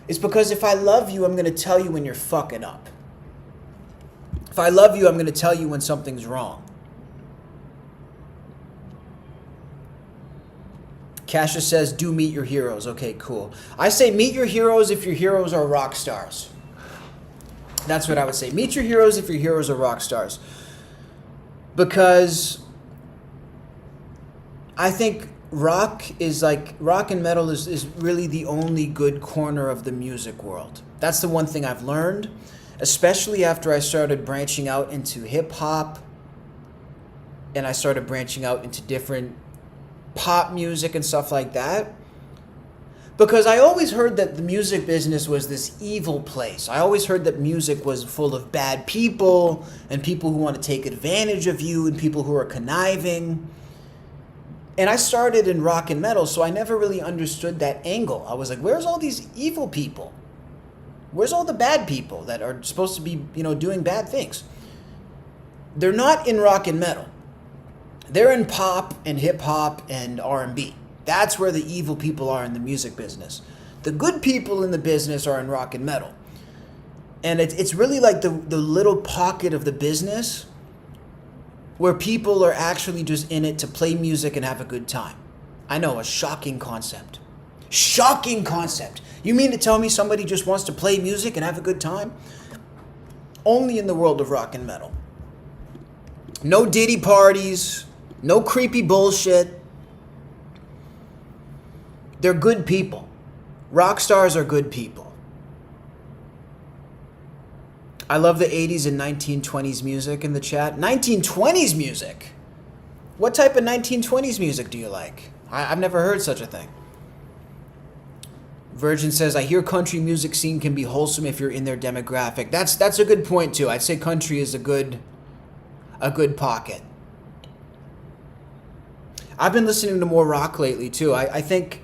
It's because if I love you, I'm going to tell you when you're fucking up. If I love you, I'm going to tell you when something's wrong. Cassius says, do meet your heroes. Okay, cool. I say meet your heroes if your heroes are rock stars. That's what I would say. Meet your heroes if your heroes are rock stars. Because I think rock and metal is really the only good corner of the music world. That's the one thing I've learned, especially after I started branching out into hip hop and I started branching out into different pop music and stuff like that. Because I always heard that the music business was this evil place. I always heard that music was full of bad people and people who want to take advantage of you and people who are conniving. And I started in rock and metal, so I never really understood that angle. I was like, where's all these evil people? Where's all the bad people that are supposed to be, doing bad things? They're not in rock and metal. They're in pop and hip hop and R&B. That's where the evil people are in the music business. The good people in the business are in rock and metal. And it's really like the little pocket of the business where people are actually just in it to play music and have a good time. I know, a shocking concept. Shocking concept. You mean to tell me somebody just wants to play music and have a good time? Only in the world of rock and metal. No Diddy parties, no creepy bullshit. They're good people. Rock stars are good people. I love the 80s and 1920s music in the chat. 1920s music? What type of 1920s music do you like? I've never heard such a thing. Virgin says, I hear country music scene can be wholesome if you're in their demographic. That's a good point too. I'd say country is a good pocket. I've been listening to more rock lately too. I think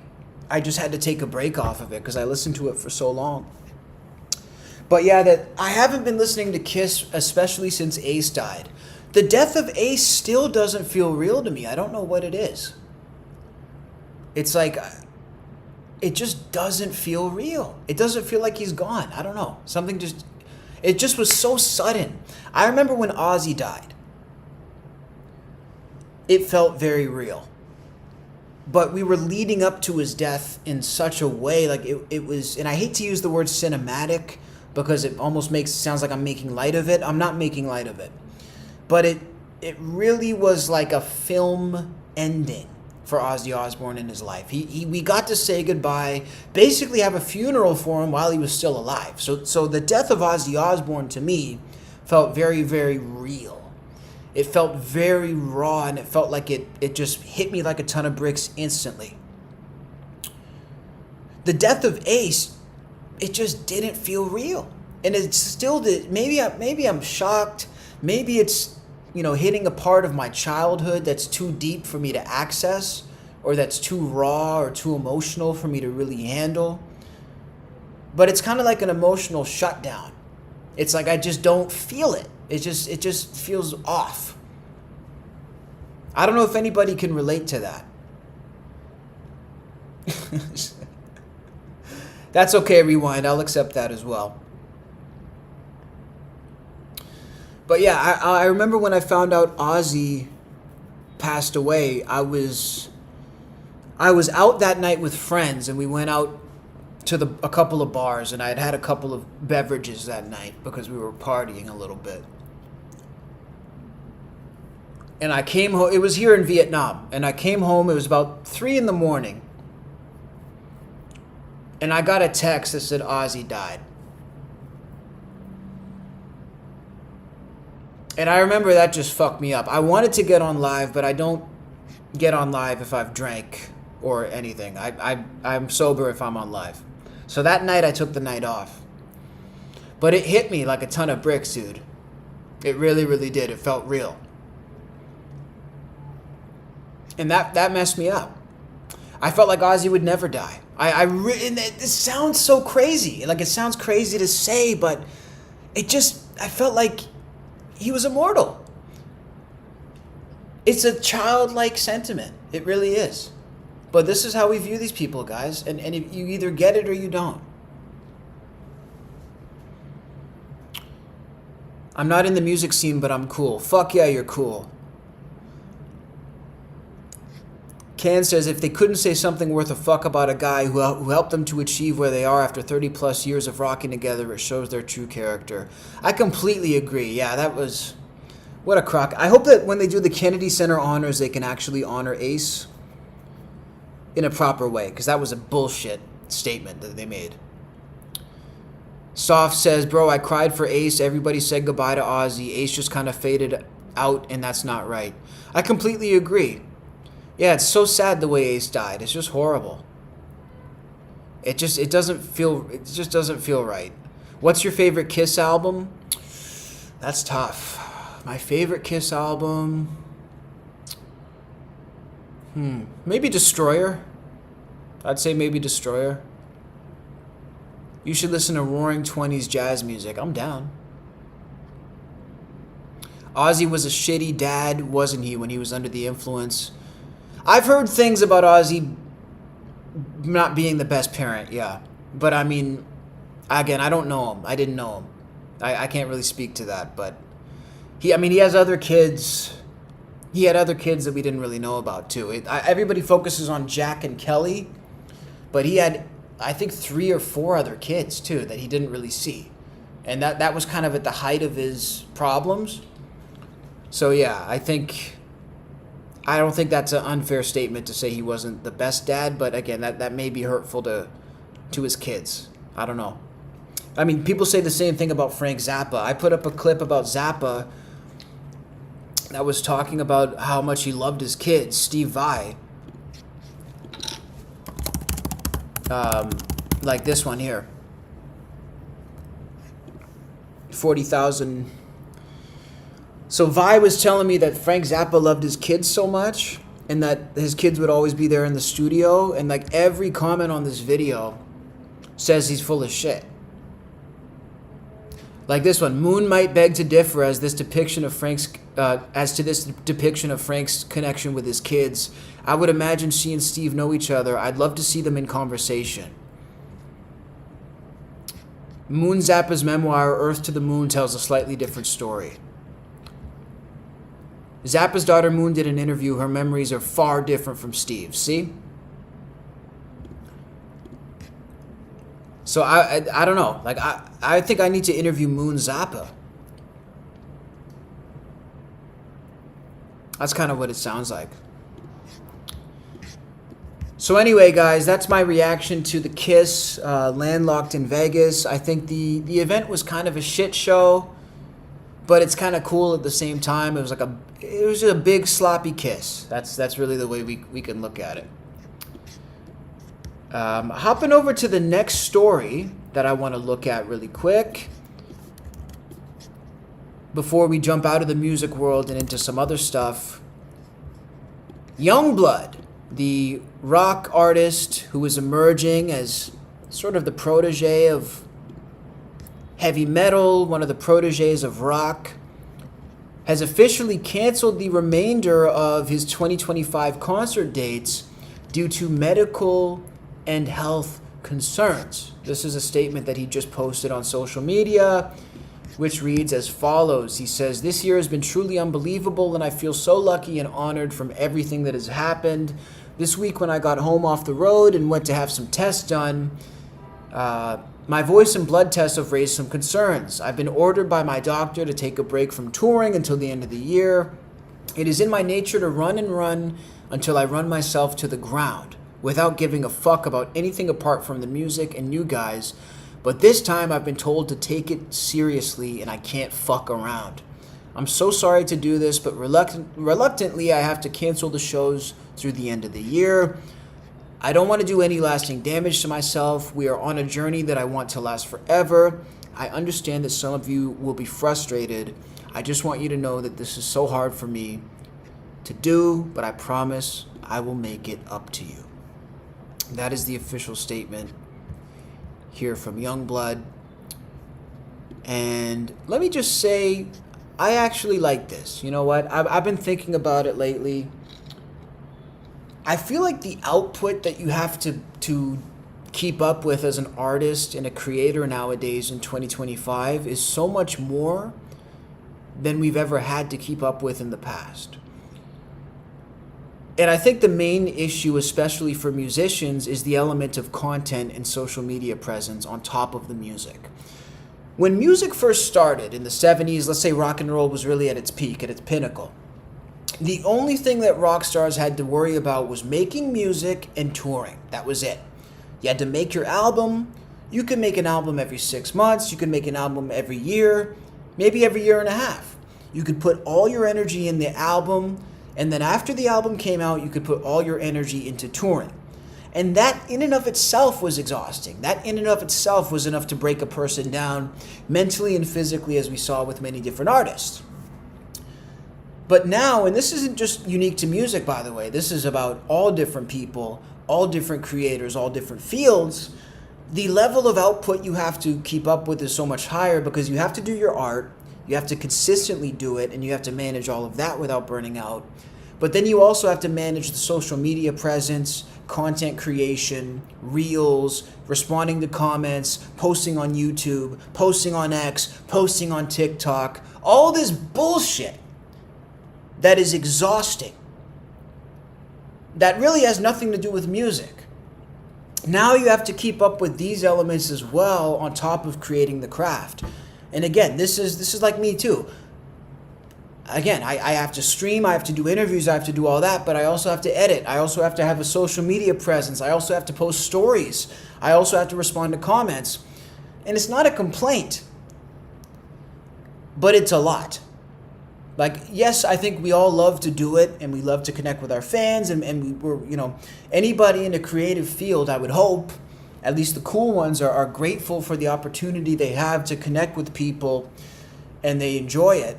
I just had to take a break off of it because I listened to it for so long. But yeah, that I haven't been listening to Kiss, especially since Ace died. The death of Ace still doesn't feel real to me. I don't know what it is. It's like, it just doesn't feel real. It doesn't feel like he's gone. I don't know. It just was so sudden. I remember when Ozzy died. It felt very real. But we were leading up to his death in such a way, like it was, and I hate to use the word cinematic because it almost sounds like I'm making light of it. I'm not making light of it. But it really was like a film ending for Ozzy Osbourne in his life. We got to say goodbye, basically have a funeral for him while he was still alive. So the death of Ozzy Osbourne to me felt very, very real. It felt very raw, and it felt like it just hit me like a ton of bricks instantly. The death of Ace, it just didn't feel real. And it still did. Maybe I'm shocked. Maybe it's, hitting a part of my childhood that's too deep for me to access, or that's too raw or too emotional for me to really handle. But it's kind of like an emotional shutdown. It's like I just don't feel it. It just feels off. I don't know if anybody can relate to that. That's okay, Rewind. I'll accept that as well. But yeah, I remember when I found out Ozzy passed away, I was out that night with friends, and we went out to a couple of bars, and I had a couple of beverages that night because we were partying a little bit. And I came home, it was here in Vietnam, and I came home, it was about 3 a.m, and I got a text that said Ozzy died. And I remember that just fucked me up. I wanted to get on live, but I don't get on live if I've drank or anything. I'm sober if I'm on live. So that night I took the night off. But it hit me like a ton of bricks, dude. It really, really did. It felt real. And that messed me up. I felt like Ozzy would never die. And it sounds so crazy. Like, it sounds crazy to say, but I felt like he was immortal. It's a childlike sentiment. It really is. But this is how we view these people, guys. And you either get it or you don't. I'm not in the music scene, but I'm cool. Fuck yeah, you're cool. Can says, if they couldn't say something worth a fuck about a guy who helped them to achieve where they are after 30 plus years of rocking together, it shows their true character. I completely agree. Yeah, that was... What a crock. I hope that when they do the Kennedy Center honors, they can actually honor Ace in a proper way, because that was a bullshit statement that they made. Soft says, bro, I cried for Ace. Everybody said goodbye to Ozzy. Ace just kind of faded out, and that's not right. I completely agree. Yeah, it's so sad the way Ace died. It's just horrible. It just doesn't feel right. What's your favorite Kiss album? That's tough. My favorite Kiss album, maybe Destroyer. I'd say maybe Destroyer. You should listen to Roaring 20s jazz music. I'm down. Ozzy was a shitty dad, wasn't he, when he was under the influence? I've heard things about Ozzy not being the best parent, yeah. But I mean, again, I don't know him. I didn't know him. I can't really speak to that, but he has other kids. He had other kids that we didn't really know about too. Everybody focuses on Jack and Kelly, but he had, I think, 3 or 4 other kids too that he didn't really see. And that was kind of at the height of his problems. So yeah, I don't think that's an unfair statement to say he wasn't the best dad, but again, that may be hurtful to his kids. I don't know. I mean, people say the same thing about Frank Zappa. I put up a clip about Zappa that was talking about how much he loved his kids, Steve Vai. Like this one here. 40,000. So Vi was telling me that Frank Zappa loved his kids so much and that his kids would always be there in the studio, and like every comment on this video says he's full of shit. Like this one, Moon might beg to differ as to this depiction of Frank's connection with his kids. I would imagine she and Steve know each other. I'd love to see them in conversation. Moon Zappa's memoir, Earth to the Moon, tells a slightly different story. Zappa's daughter Moon did an interview. Her memories are far different from Steve's. See? So I don't know. Like I think I need to interview Moon Zappa. That's kind of what it sounds like. So anyway, guys, that's my reaction to the Kiss Landlocked in Vegas. I think the event was kind of a shit show, but it's kind of cool at the same time. It was just a big sloppy kiss. That's really the way we can look at it. Hopping over to the next story that I want to look at really quick before we jump out of the music world and into some other stuff. YUNGBLUD, the rock artist who is emerging as sort of the protege of heavy metal, one of the proteges of rock, has officially canceled the remainder of his 2025 concert dates due to medical and health concerns. This is a statement that he just posted on social media, which reads as follows. He says, "This year has been truly unbelievable, and I feel so lucky and honored from everything that has happened. This week when I got home off the road and went to have some tests done, my voice and blood tests have raised some concerns. I've been ordered by my doctor to take a break from touring until the end of the year. It is in my nature to run and run until I run myself to the ground, without giving a fuck about anything apart from the music and you guys. But this time I've been told to take it seriously and I can't fuck around. I'm so sorry to do this, but reluctantly I have to cancel the shows through the end of the year. I don't want to do any lasting damage to myself. We are on a journey that I want to last forever. I understand that some of you will be frustrated. I just want you to know that this is so hard for me to do, but I promise I will make it up to you." That is the official statement here from YUNGBLUD. And let me just say, I actually like this. You know what? I've been thinking about it lately. I feel like the output that you have to keep up with as an artist and a creator nowadays in 2025 is so much more than we've ever had to keep up with in the past. And I think the main issue, especially for musicians, is the element of content and social media presence on top of the music. When music first started in the 70s, let's say rock and roll was really at its peak, at its pinnacle, the only thing that rock stars had to worry about was making music and touring. That was it. You had to make your album. You could make an album every 6 months. You could make an album every year, maybe every year and a half. You could put all your energy in the album, and then after the album came out, you could put all your energy into touring. And that in and of itself was exhausting. That in and of itself was enough to break a person down mentally and physically, as we saw with many different artists. But now, and this isn't just unique to music, by the way, this is about all different people, all different creators, all different fields. The level of output you have to keep up with is so much higher because you have to do your art, you have to consistently do it, and you have to manage all of that without burning out. But then you also have to manage the social media presence, content creation, reels, responding to comments, posting on YouTube, posting on X, posting on TikTok, all this bullshit that is exhausting, that really has nothing to do with music. Now you have to keep up with these elements as well on top of creating the craft. And again, this is like me too. Again, I have to stream, I have to do interviews, I have to do all that, but I also have to edit. I also have to have a social media presence. I also have to post stories. I also have to respond to comments. And it's not a complaint, but it's a lot. Like, yes, I think we all love to do it, and we love to connect with our fans, and we're, you know, anybody in the creative field, I would hope, at least the cool ones, are grateful for the opportunity they have to connect with people, and they enjoy it.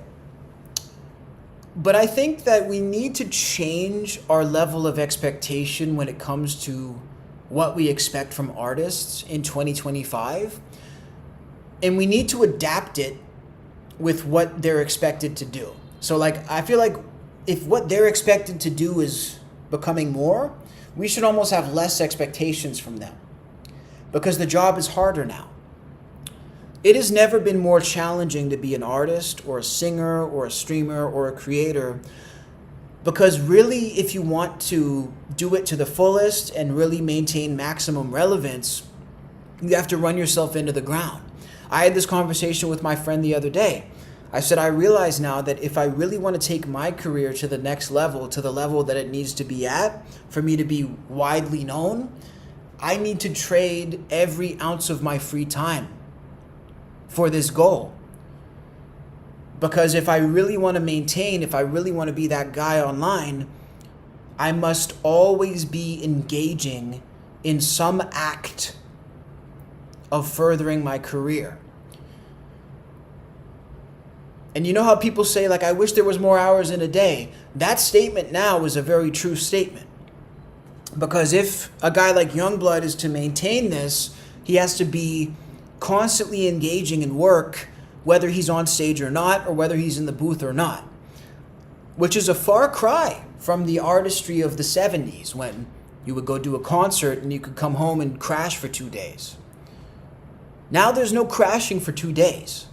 But I think that we need to change our level of expectation when it comes to what we expect from artists in 2025. And we need to adapt it with what they're expected to do. So like, I feel like if what they're expected to do is becoming more, we should almost have less expectations from them, because the job is harder now. It has never been more challenging to be an artist or a singer or a streamer or a creator, because really, if you want to do it to the fullest and really maintain maximum relevance, you have to run yourself into the ground. I had this conversation with my friend the other day. I said, I realize now that if I really want to take my career to the next level, to the level that it needs to be at, for me to be widely known, I need to trade every ounce of my free time for this goal. Because if I really want to maintain, if I really want to be that guy online, I must always be engaging in some act of furthering my career. And you know how people say, like, I wish there was more hours in a day? That statement now is a very true statement. Because if a guy like YUNGBLUD is to maintain this, he has to be constantly engaging in work, whether he's on stage or not, or whether he's in the booth or not. Which is a far cry from the artistry of the 70s, when you would go do a concert and you could come home and crash for 2 days. Now there's no crashing for 2 days.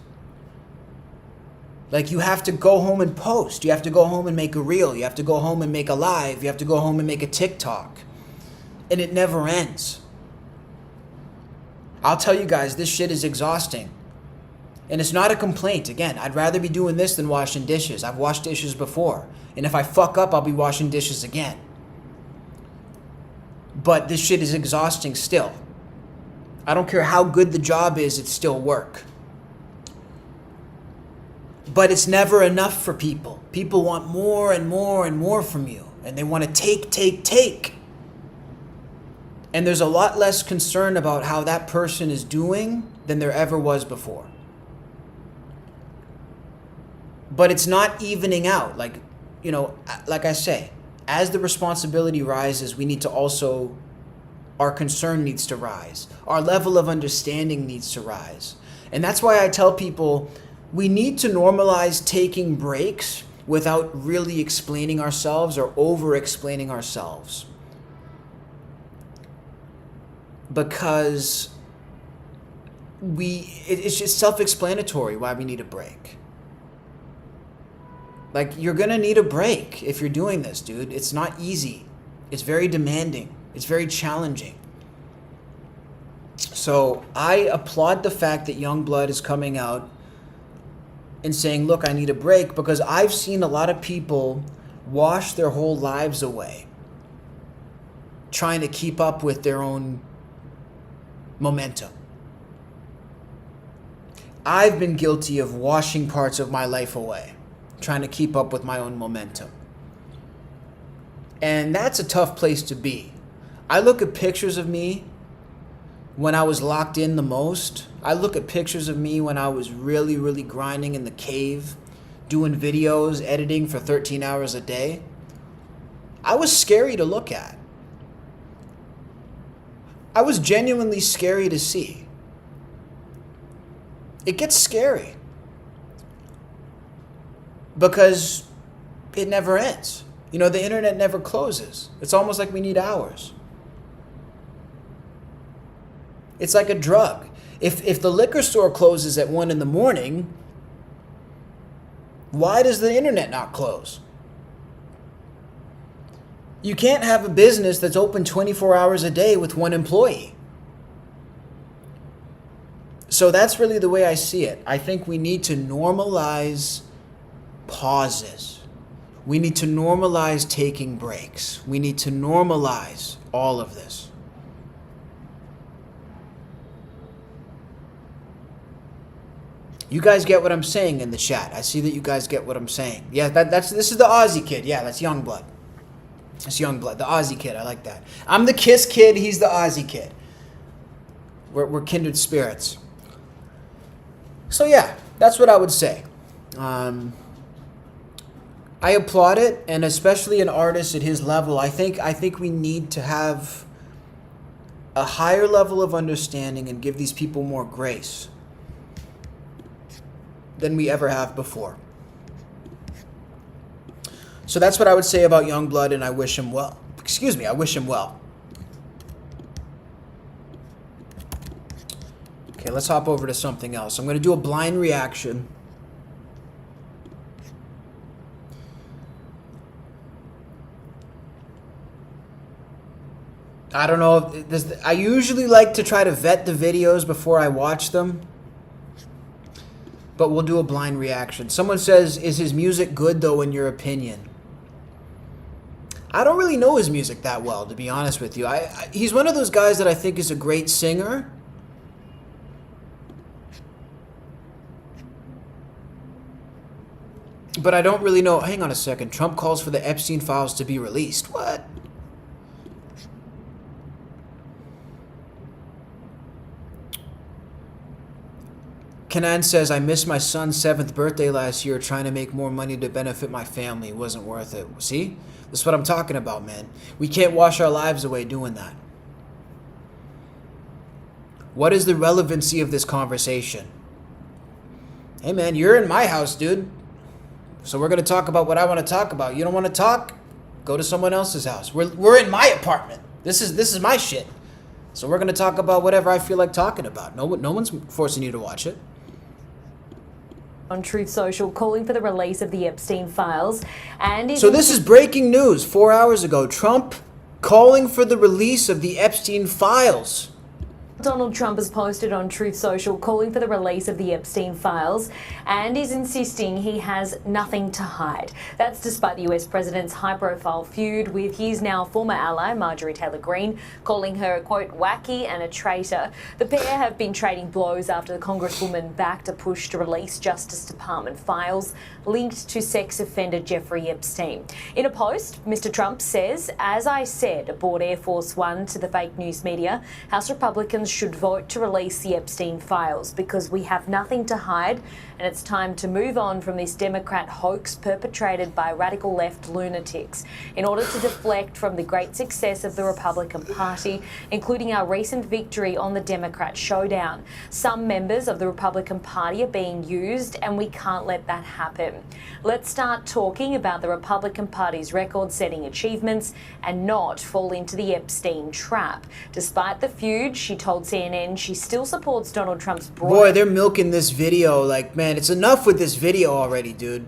Like, you have to go home and post. You have to go home and make a reel. You have to go home and make a live. You have to go home and make a TikTok. And it never ends. I'll tell you guys, this shit is exhausting. And it's not a complaint. Again, I'd rather be doing this than washing dishes. I've washed dishes before. And if I fuck up, I'll be washing dishes again. But this shit is exhausting still. I don't care how good the job is, it's still work. But it's never enough for people. People want more and more and more from you. And they want to take. And there's a lot less concern about how that person is doing than there ever was before. But it's not evening out. Like, you know, like I say, as the responsibility rises, we need to also, our concern needs to rise. Our level of understanding needs to rise. And that's why I tell people, we need to normalize taking breaks without really explaining ourselves or over-explaining ourselves. Because it's just self-explanatory why we need a break. Like, you're gonna need a break if you're doing this, dude. It's not easy. It's very demanding. It's very challenging. So I applaud the fact that YUNGBLUD is coming out and saying, look, I need a break, because I've seen a lot of people wash their whole lives away trying to keep up with their own momentum. I've been guilty of washing parts of my life away, trying to keep up with my own momentum. And that's a tough place to be. I look at pictures of me when I was locked in the most. I look at pictures of me when I was really, really grinding in the cave, doing videos, editing for 13 hours a day. I was scary to look at. I was genuinely scary to see. It gets scary because it never ends. You know, the internet never closes. It's almost like we need hours. It's like a drug. If the liquor store closes at 1 a.m, why does the internet not close? You can't have a business that's open 24 hours a day with 1 employee. So that's really the way I see it. I think we need to normalize pauses. We need to normalize taking breaks. We need to normalize all of this. You guys get what I'm saying in the chat. I see that you guys get what I'm saying. Yeah, this is the Aussie kid. Yeah, that's YUNGBLUD. That's YUNGBLUD, the Aussie kid. I like that. I'm the Kiss kid. He's the Aussie kid. We're kindred spirits. So yeah, that's what I would say. I applaud it, and especially an artist at his level, I think we need to have a higher level of understanding and give these people more grace than we ever have before. So that's what I would say about YUNGBLUD, and I wish him well. Excuse me, I wish him well. Okay, let's hop over to something else. I'm going to do a blind reaction. I don't know if I usually like to try to vet the videos before I watch them. But we'll do a blind reaction. Someone says, is his music good though in your opinion? I don't really know his music that well, to be honest with you. He's one of those guys that I think is a great singer. But I don't really know. Hang on a second. Trump calls for the Epstein Files to be released. What? Kanan says, I missed my son's 7th birthday last year trying to make more money to benefit my family. It wasn't worth it. See? That's what I'm talking about, man. We can't wash our lives away doing that. What is the relevancy of this conversation? Hey, man, you're in my house, dude. So we're going to talk about what I want to talk about. You don't want to talk? Go to someone else's house. We're in my apartment. This is my shit. So we're going to talk about whatever I feel like talking about. No one's forcing you to watch it. On Truth Social, calling for the release of the Epstein Files. And so this is breaking news 4 hours ago. Trump calling for the release of the Epstein Files. Donald Trump has posted on Truth Social calling for the release of the Epstein Files and is insisting he has nothing to hide. That's despite the US president's high-profile feud with his now former ally, Marjorie Taylor Greene, calling her a, quote, wacky and a traitor. The pair have been trading blows after the Congresswoman backed a push to release Justice Department files linked to sex offender Jeffrey Epstein. In a post, Mr. Trump says, as I said aboard Air Force One to the fake news media, House Republicans should vote to release the Epstein Files because we have nothing to hide and it's time to move on from this Democrat hoax perpetrated by radical left lunatics in order to deflect from the great success of the Republican Party, including our recent victory on the Democrat showdown. Some members of the Republican Party are being used and we can't let that happen. Let's start talking about the Republican Party's record-setting achievements and not fall into the Epstein trap. Despite the feud, she told CNN she still supports Donald Trump's broad... Boy, they're milking this video. Like, man, it's enough with this video already, dude.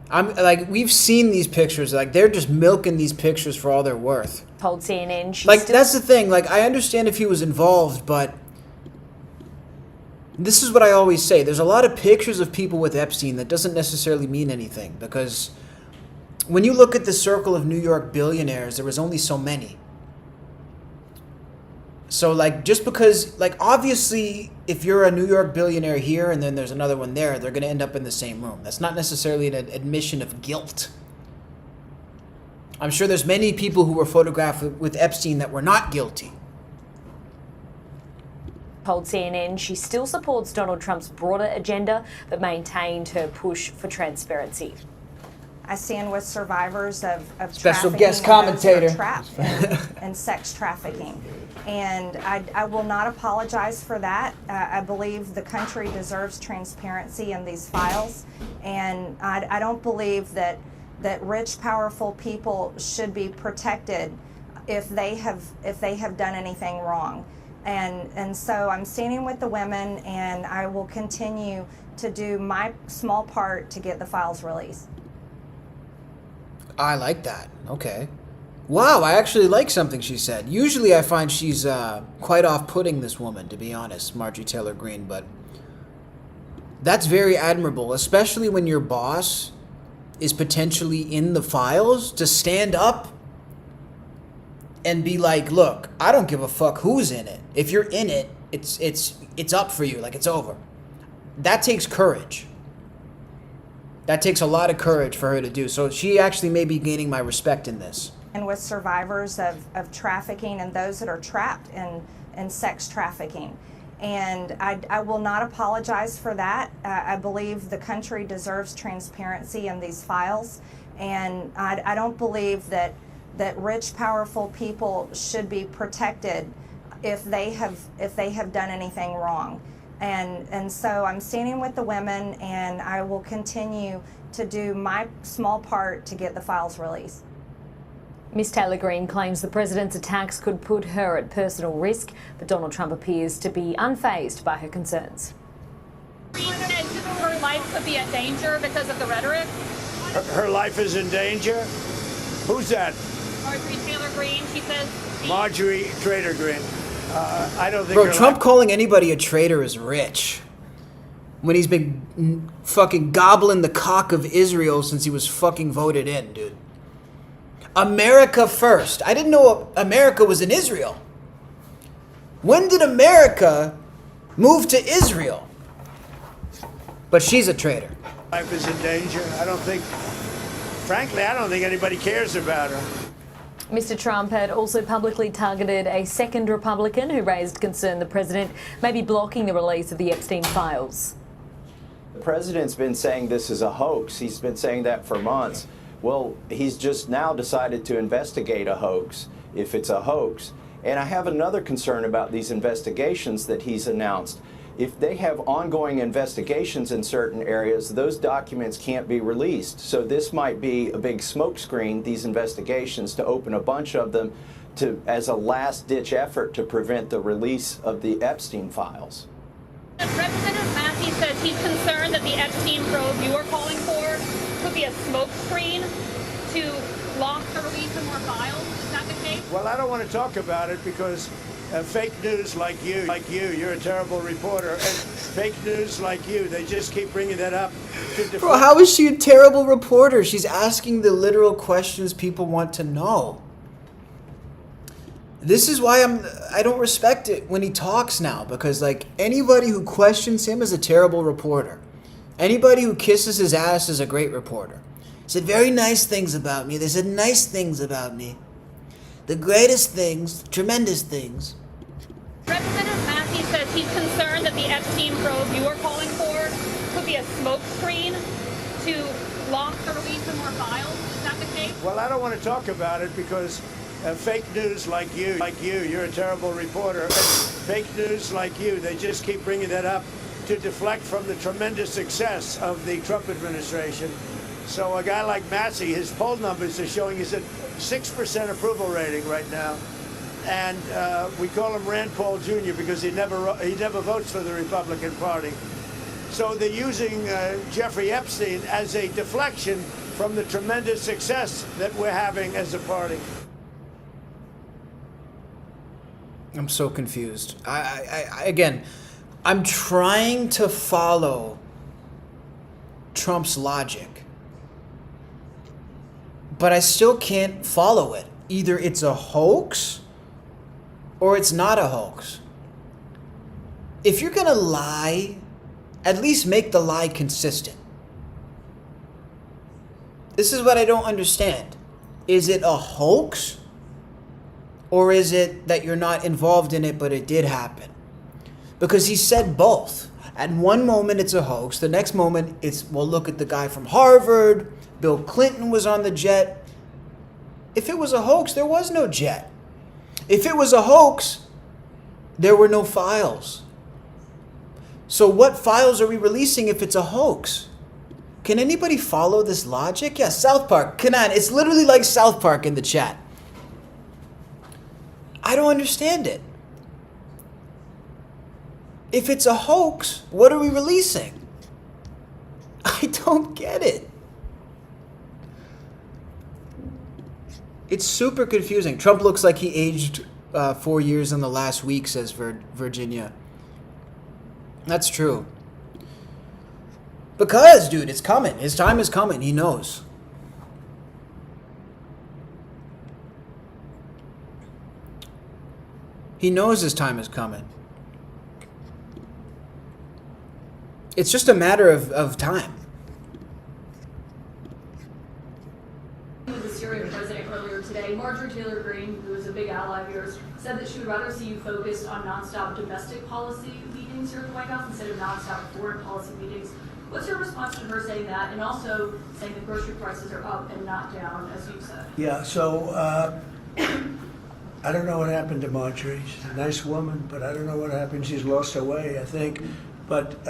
I'm like, we've seen these pictures. Like, they're just milking these pictures for all they're worth. Told CNN she like, that's the thing. Like, I understand if he was involved, but this is what I always say. There's a lot of pictures of people with Epstein that doesn't necessarily mean anything, because when you look at the circle of New York billionaires, there was only so many. So, like, just because, like, obviously, if you're a New York billionaire here and then there's another one there, they're going to end up in the same room. That's not necessarily an admission of guilt. I'm sure there's many people who were photographed with Epstein that were not guilty. Told CNN she still supports Donald Trump's broader agenda, but maintained her push for transparency. I stand with survivors of special trafficking guest commentator trapped and sex trafficking. And I will not apologize for that. I believe the country deserves transparency in these files. And I don't believe that rich, powerful people should be protected if they have done anything wrong. And so I'm standing with the women, and I will continue to do my small part to get the files released. I like that. Okay. Wow, I actually like something she said. Usually I find she's quite off-putting, this woman, to be honest, Marjorie Taylor Greene, but that's very admirable, especially when your boss is potentially in the files, to stand up and be like, look, I don't give a fuck who's in it. If you're in it, it's up for you, like it's over. That takes courage. That takes a lot of courage for her to do. So she actually may be gaining my respect in this. And with survivors of trafficking and those that are trapped in sex trafficking. And I will not apologize for that. I believe the country deserves transparency in these files. And I don't believe that rich, powerful people should be protected if they have done anything wrong. And so I'm standing with the women, and I will continue to do my small part to get the files released. Ms. Taylor Greene claims the president's attacks could put her at personal risk, but Donald Trump appears to be unfazed by her concerns. Her life could be in danger because of the rhetoric. Her life is in danger? Who's that? Marjorie Taylor Greene, she says. Marjorie Taylor Greene. I don't think. Bro, Trump calling anybody a traitor is rich. When he's been fucking gobbling the cock of Israel since he was fucking voted in, dude. America first. I didn't know America was in Israel. When did America move to Israel? But she's a traitor. Life is in danger. Frankly, I don't think anybody cares about her. Mr. Trump had also publicly targeted a second Republican who raised concern the president may be blocking the release of the Epstein Files. The president's been saying this is a hoax. He's been saying that for months. Well, he's just now decided to investigate a hoax, if it's a hoax. And I have another concern about these investigations that he's announced. If they have ongoing investigations in certain areas, those documents can't be released. So this might be a big smokescreen, these investigations, to open a bunch of them as a last-ditch effort to prevent the release of the Epstein Files. Representative Massey says he's concerned that the Epstein probe you are calling for could be a smokescreen to block the release of more files. Is that the case? Well, I don't want to talk about it because fake news like you're a terrible reporter, and fake news like you, they just keep bringing that up. Bro, how is she a terrible reporter? She's asking the literal questions people want to know. This is why I don't respect it when he talks now, because like anybody who questions him is a terrible reporter. Anybody who kisses his ass is a great reporter. He said very nice things about me. They said nice things about me. The greatest things, tremendous things. Representative Massey says he's concerned that the Epstein probe you are calling for could be a smokescreen to block the release of more files. Is that the case? Well, I don't want to talk about it because fake news like you're a terrible reporter, and fake news like you, they just keep bringing that up to deflect from the tremendous success of the Trump administration. So a guy like Massey, his poll numbers are showing he's at 6% approval rating right now. And we call him Rand Paul Jr. because he never votes for the Republican Party. So they're using Jeffrey Epstein as a deflection from the tremendous success that we're having as a party. I'm so confused. Again, I'm trying to follow Trump's logic, but I still can't follow it. Either it's a hoax or it's not a hoax. If you're gonna lie, at least make the lie consistent. This is what I don't understand. Is it a hoax? Or is it that you're not involved in it, but it did happen? Because he said both. At one moment it's a hoax. The next moment it's, well, look at the guy from Harvard. Bill Clinton was on the jet. If it was a hoax, there was no jet. If it was a hoax, there were no files. So what files are we releasing if it's a hoax? Can anybody follow this logic? Yeah, South Park. Come on, it's literally like South Park in the chat. I don't understand it. If it's a hoax, what are we releasing? I don't get it. It's super confusing. Trump looks like he aged 4 years in the last week, says Virginia. That's true. Because, dude, it's coming. His time is coming. He knows. He knows his time is coming. it's just a matter of time. With the Syrian president earlier today, Marjorie Taylor Greene, who is a big ally of yours, said that she would rather see you focused on nonstop domestic policy meetings here at the White House instead of nonstop foreign policy meetings. What's your response to her saying that, and also saying that grocery prices are up and not down, as you said? Yeah, so I don't know what happened to Marjorie. She's a nice woman, but I don't know what happened. She's lost her way, I think. But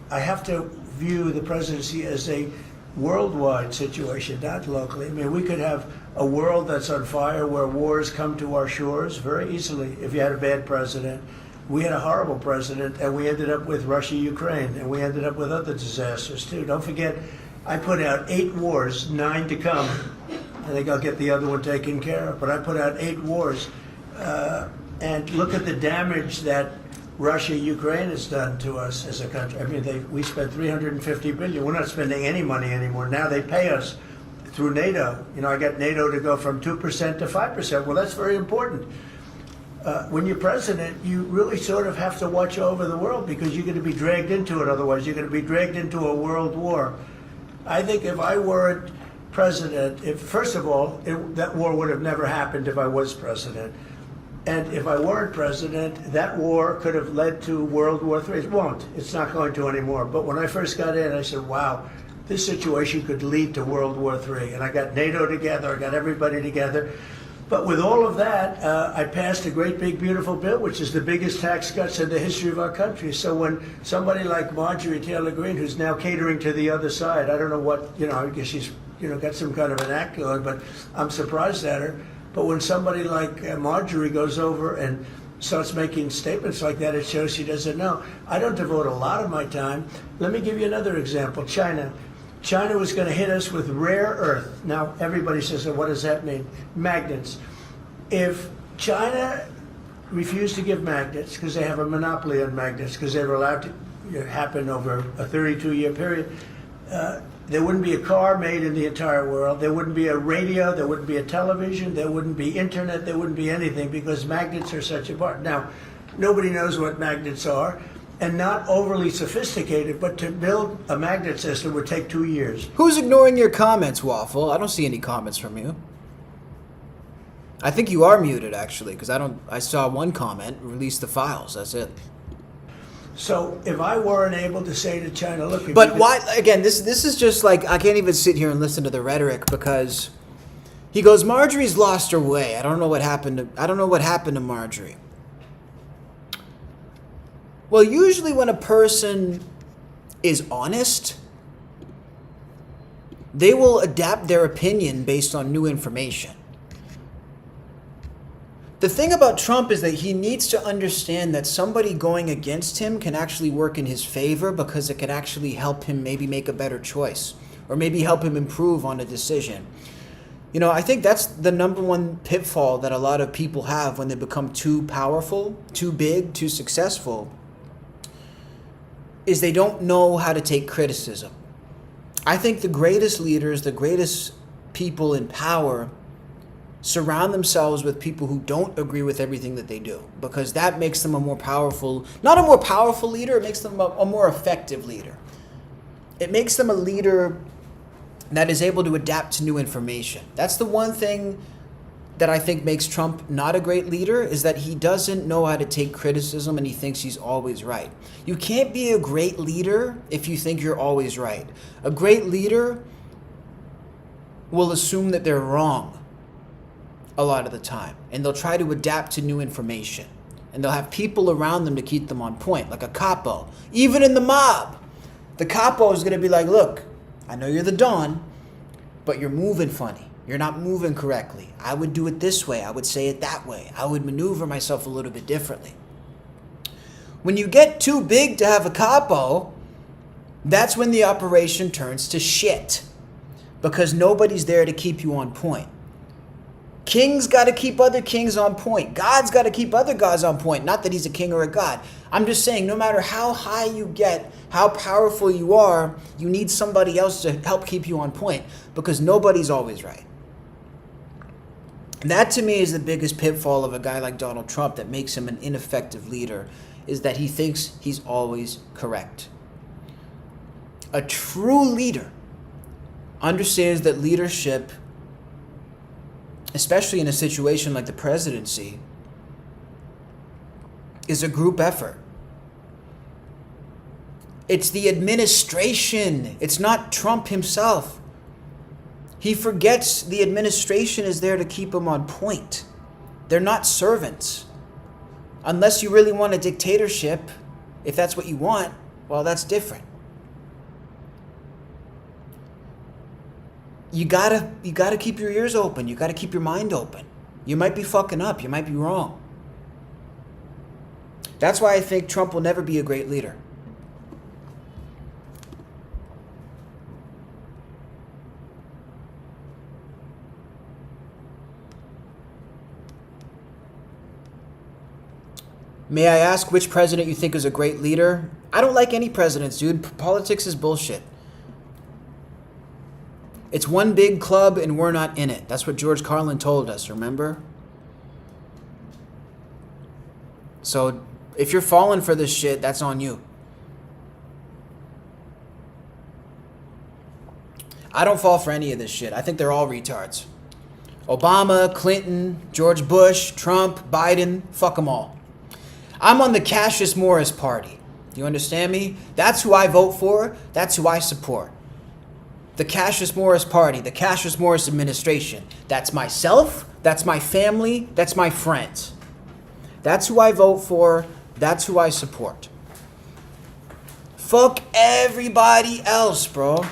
I have to view the presidency as a worldwide situation, not locally. I mean, we could have a world that's on fire where wars come to our shores very easily if you had a bad president. We had a horrible president, and we ended up with Russia-Ukraine, and we ended up with other disasters, too. Don't forget, I put out 8 wars, 9 to come. I think I'll get the other one taken care of, but I put out 8 wars. And look at the damage that Russia-Ukraine has done to us as a country. I mean, we spent $350 billion. We're not spending any money anymore. Now they pay us through NATO. You know, I got NATO to go from 2% to 5%. Well, that's very important. When you're president, you really sort of have to watch over the world because you're going to be dragged into it. Otherwise, you're going to be dragged into a world war. I think if I weren't president, first of all, that war would have never happened if I was president. And if I weren't president, that war could have led to World War III. It won't. It's not going to anymore. But when I first got in, I said, wow, this situation could lead to World War III. And I got NATO together. I got everybody together. But with all of that, I passed a great, big, beautiful bill, which is the biggest tax cuts in the history of our country. So when somebody like Marjorie Taylor Greene, who's now catering to the other side, I don't know what, I guess she's, got some kind of an act going, but I'm surprised at her. But when somebody like Marjorie goes over and starts making statements like that, it shows she doesn't know. I don't devote a lot of my time. Let me give you another example. China. China was going to hit us with rare earth. Now, everybody says, well, what does that mean? Magnets. If China refused to give magnets, because they have a monopoly on magnets, because they were allowed to happen over a 32-year period, there wouldn't be a car made in the entire world. There wouldn't be a radio. There wouldn't be a television. There wouldn't be internet. There wouldn't be anything because magnets are such a part. Now, nobody knows what magnets are. And not overly sophisticated, but to build a magnet system would take 2 years. Who's ignoring your comments, Waffle? I don't see any comments from you. I think you are muted, actually, because I saw one comment, release the files, that's it. So if I weren't able to say to China, look... But why, again, this is just like, I can't even sit here and listen to the rhetoric because he goes, Marjorie's lost her way. I don't know what happened to Marjorie. Well, usually when a person is honest, they will adapt their opinion based on new information. The thing about Trump is that he needs to understand that somebody going against him can actually work in his favor because it can actually help him maybe make a better choice or maybe help him improve on a decision. I think that's the number one pitfall that a lot of people have when they become too powerful, too big, too successful, is they don't know how to take criticism. I think the greatest leaders, the greatest people in power surround themselves with people who don't agree with everything that they do because that makes them a more powerful, not a more powerful leader, it makes them a more effective leader. It makes them a leader that is able to adapt to new information. That's the one thing that I think makes Trump not a great leader is that he doesn't know how to take criticism and he thinks he's always right. You can't be a great leader if you think you're always right. A great leader will assume that they're wrong a lot of the time, and they'll try to adapt to new information. And they'll have people around them to keep them on point, like a capo. Even in the mob, the capo is going to be like, look, I know you're the Don, but you're moving funny. You're not moving correctly. I would do it this way. I would say it that way. I would maneuver myself a little bit differently. When you get too big to have a capo, that's when the operation turns to shit. Because nobody's there to keep you on point. Kings got to keep other kings on point. God's got to keep other gods on point. Not that he's a king or a god. I'm just saying, no matter how high you get, how powerful you are, you need somebody else to help keep you on point. Because nobody's always right. And that to me is the biggest pitfall of a guy like Donald Trump that makes him an ineffective leader, is that he thinks he's always correct. A true leader understands that leadership, especially in a situation like the presidency, is a group effort. It's the administration. It's not Trump himself. He forgets the administration is there to keep him on point. They're not servants. Unless you really want a dictatorship, if that's what you want, well, that's different. You gotta keep your ears open. You gotta keep your mind open. You might be fucking up. You might be wrong. That's why I think Trump will never be a great leader. May I ask which president you think is a great leader? I don't like any presidents, dude. Politics is bullshit. It's one big club and we're not in it. That's what George Carlin told us, remember? So if you're falling for this shit, that's on you. I don't fall for any of this shit. I think they're all retards. Obama, Clinton, George Bush, Trump, Biden, fuck them all. I'm on the Cassius Morris party. Do you understand me? That's who I vote for. That's who I support. The Cassius Morris party, the Cassius Morris administration. That's myself. That's my family. That's my friends. That's who I vote for. That's who I support. Fuck everybody else, bro.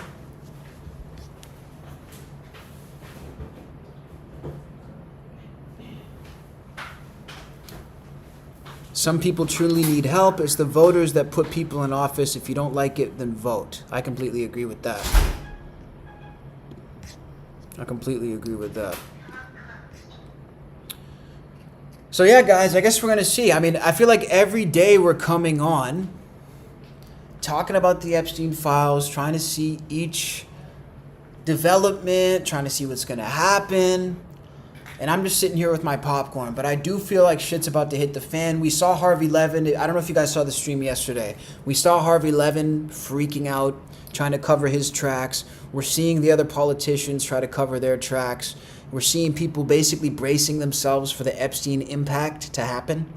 Some people truly need help. It's the voters that put people in office. If you don't like it, then vote. I completely agree with that. I completely agree with that. So yeah, guys, I guess we're going to see. I mean, I feel like every day we're coming on, talking about the Epstein Files, trying to see each development, trying to see what's going to happen. And I'm just sitting here with my popcorn. But I do feel like shit's about to hit the fan. We saw Harvey Levin. I don't know if you guys saw the stream yesterday. We saw Harvey Levin freaking out, trying to cover his tracks. We're seeing the other politicians try to cover their tracks. We're seeing people basically bracing themselves for the Epstein impact to happen.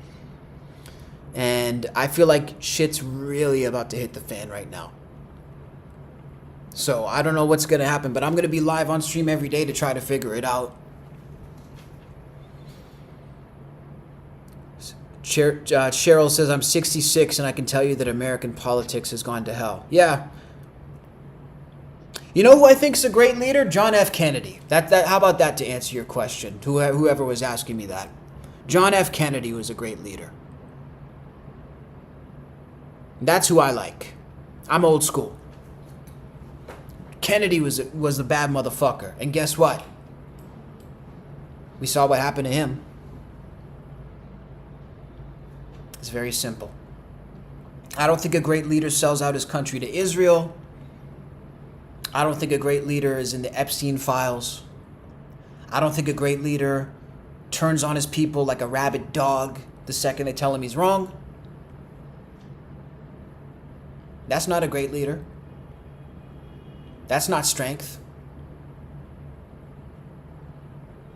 And I feel like shit's really about to hit the fan right now. So I don't know what's going to happen, but I'm going to be live on stream every day to try to figure it out. Cheryl says, I'm 66 and I can tell you that American politics has gone to hell. Yeah. You know who I think is a great leader? John F. Kennedy. How about that to answer your question? Whoever was asking me that. John F. Kennedy was a great leader. That's who I like. I'm old school. Kennedy was the bad motherfucker. And guess what? We saw what happened to him. It's very simple. I don't think a great leader sells out his country to Israel. I don't think a great leader is in the Epstein Files. I don't think a great leader turns on his people like a rabid dog the second they tell him he's wrong. That's not a great leader. That's not strength.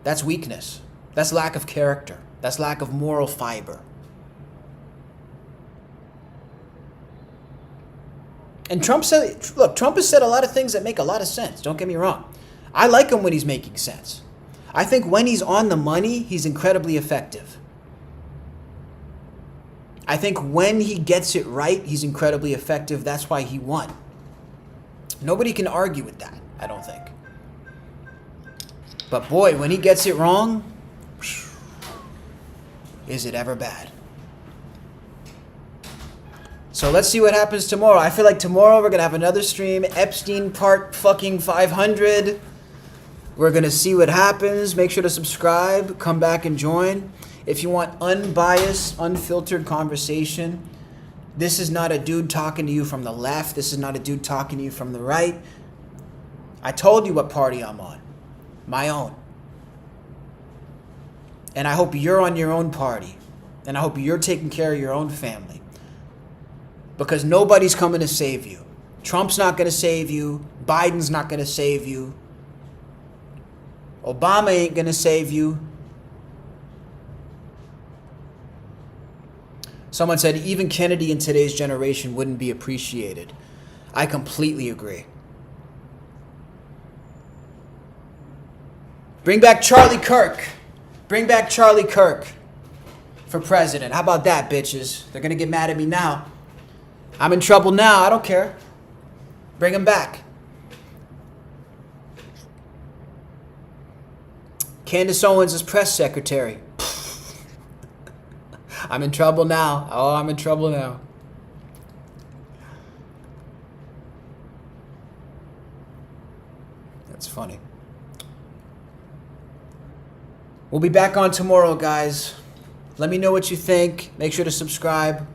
That's weakness. That's lack of character. That's lack of moral fiber. And Trump has said a lot of things that make a lot of sense. Don't get me wrong. I like him when he's making sense. I think when he's on the money, he's incredibly effective. I think when he gets it right, he's incredibly effective. That's why he won. Nobody can argue with that, I don't think. But boy, when he gets it wrong, is it ever bad? So let's see what happens tomorrow. I feel like tomorrow we're going to have another stream. Epstein part fucking 500. We're going to see what happens. Make sure to subscribe. Come back and join. If you want unbiased, unfiltered conversation, this is not a dude talking to you from the left. This is not a dude talking to you from the right. I told you what party I'm on. My own. And I hope you're on your own party. And I hope you're taking care of your own family. Because nobody's coming to save you. Trump's not going to save you. Biden's not going to save you. Obama ain't going to save you. Someone said even Kennedy in today's generation wouldn't be appreciated. I completely agree. Bring back Charlie Kirk. Bring back Charlie Kirk for president. How about that, bitches? They're going to get mad at me now. I'm in trouble now. I don't care. Bring him back. Candace Owens is press secretary. I'm in trouble now. Oh, I'm in trouble now. That's funny. We'll be back on tomorrow, guys. Let me know what you think. Make sure to subscribe.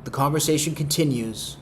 The conversation continues.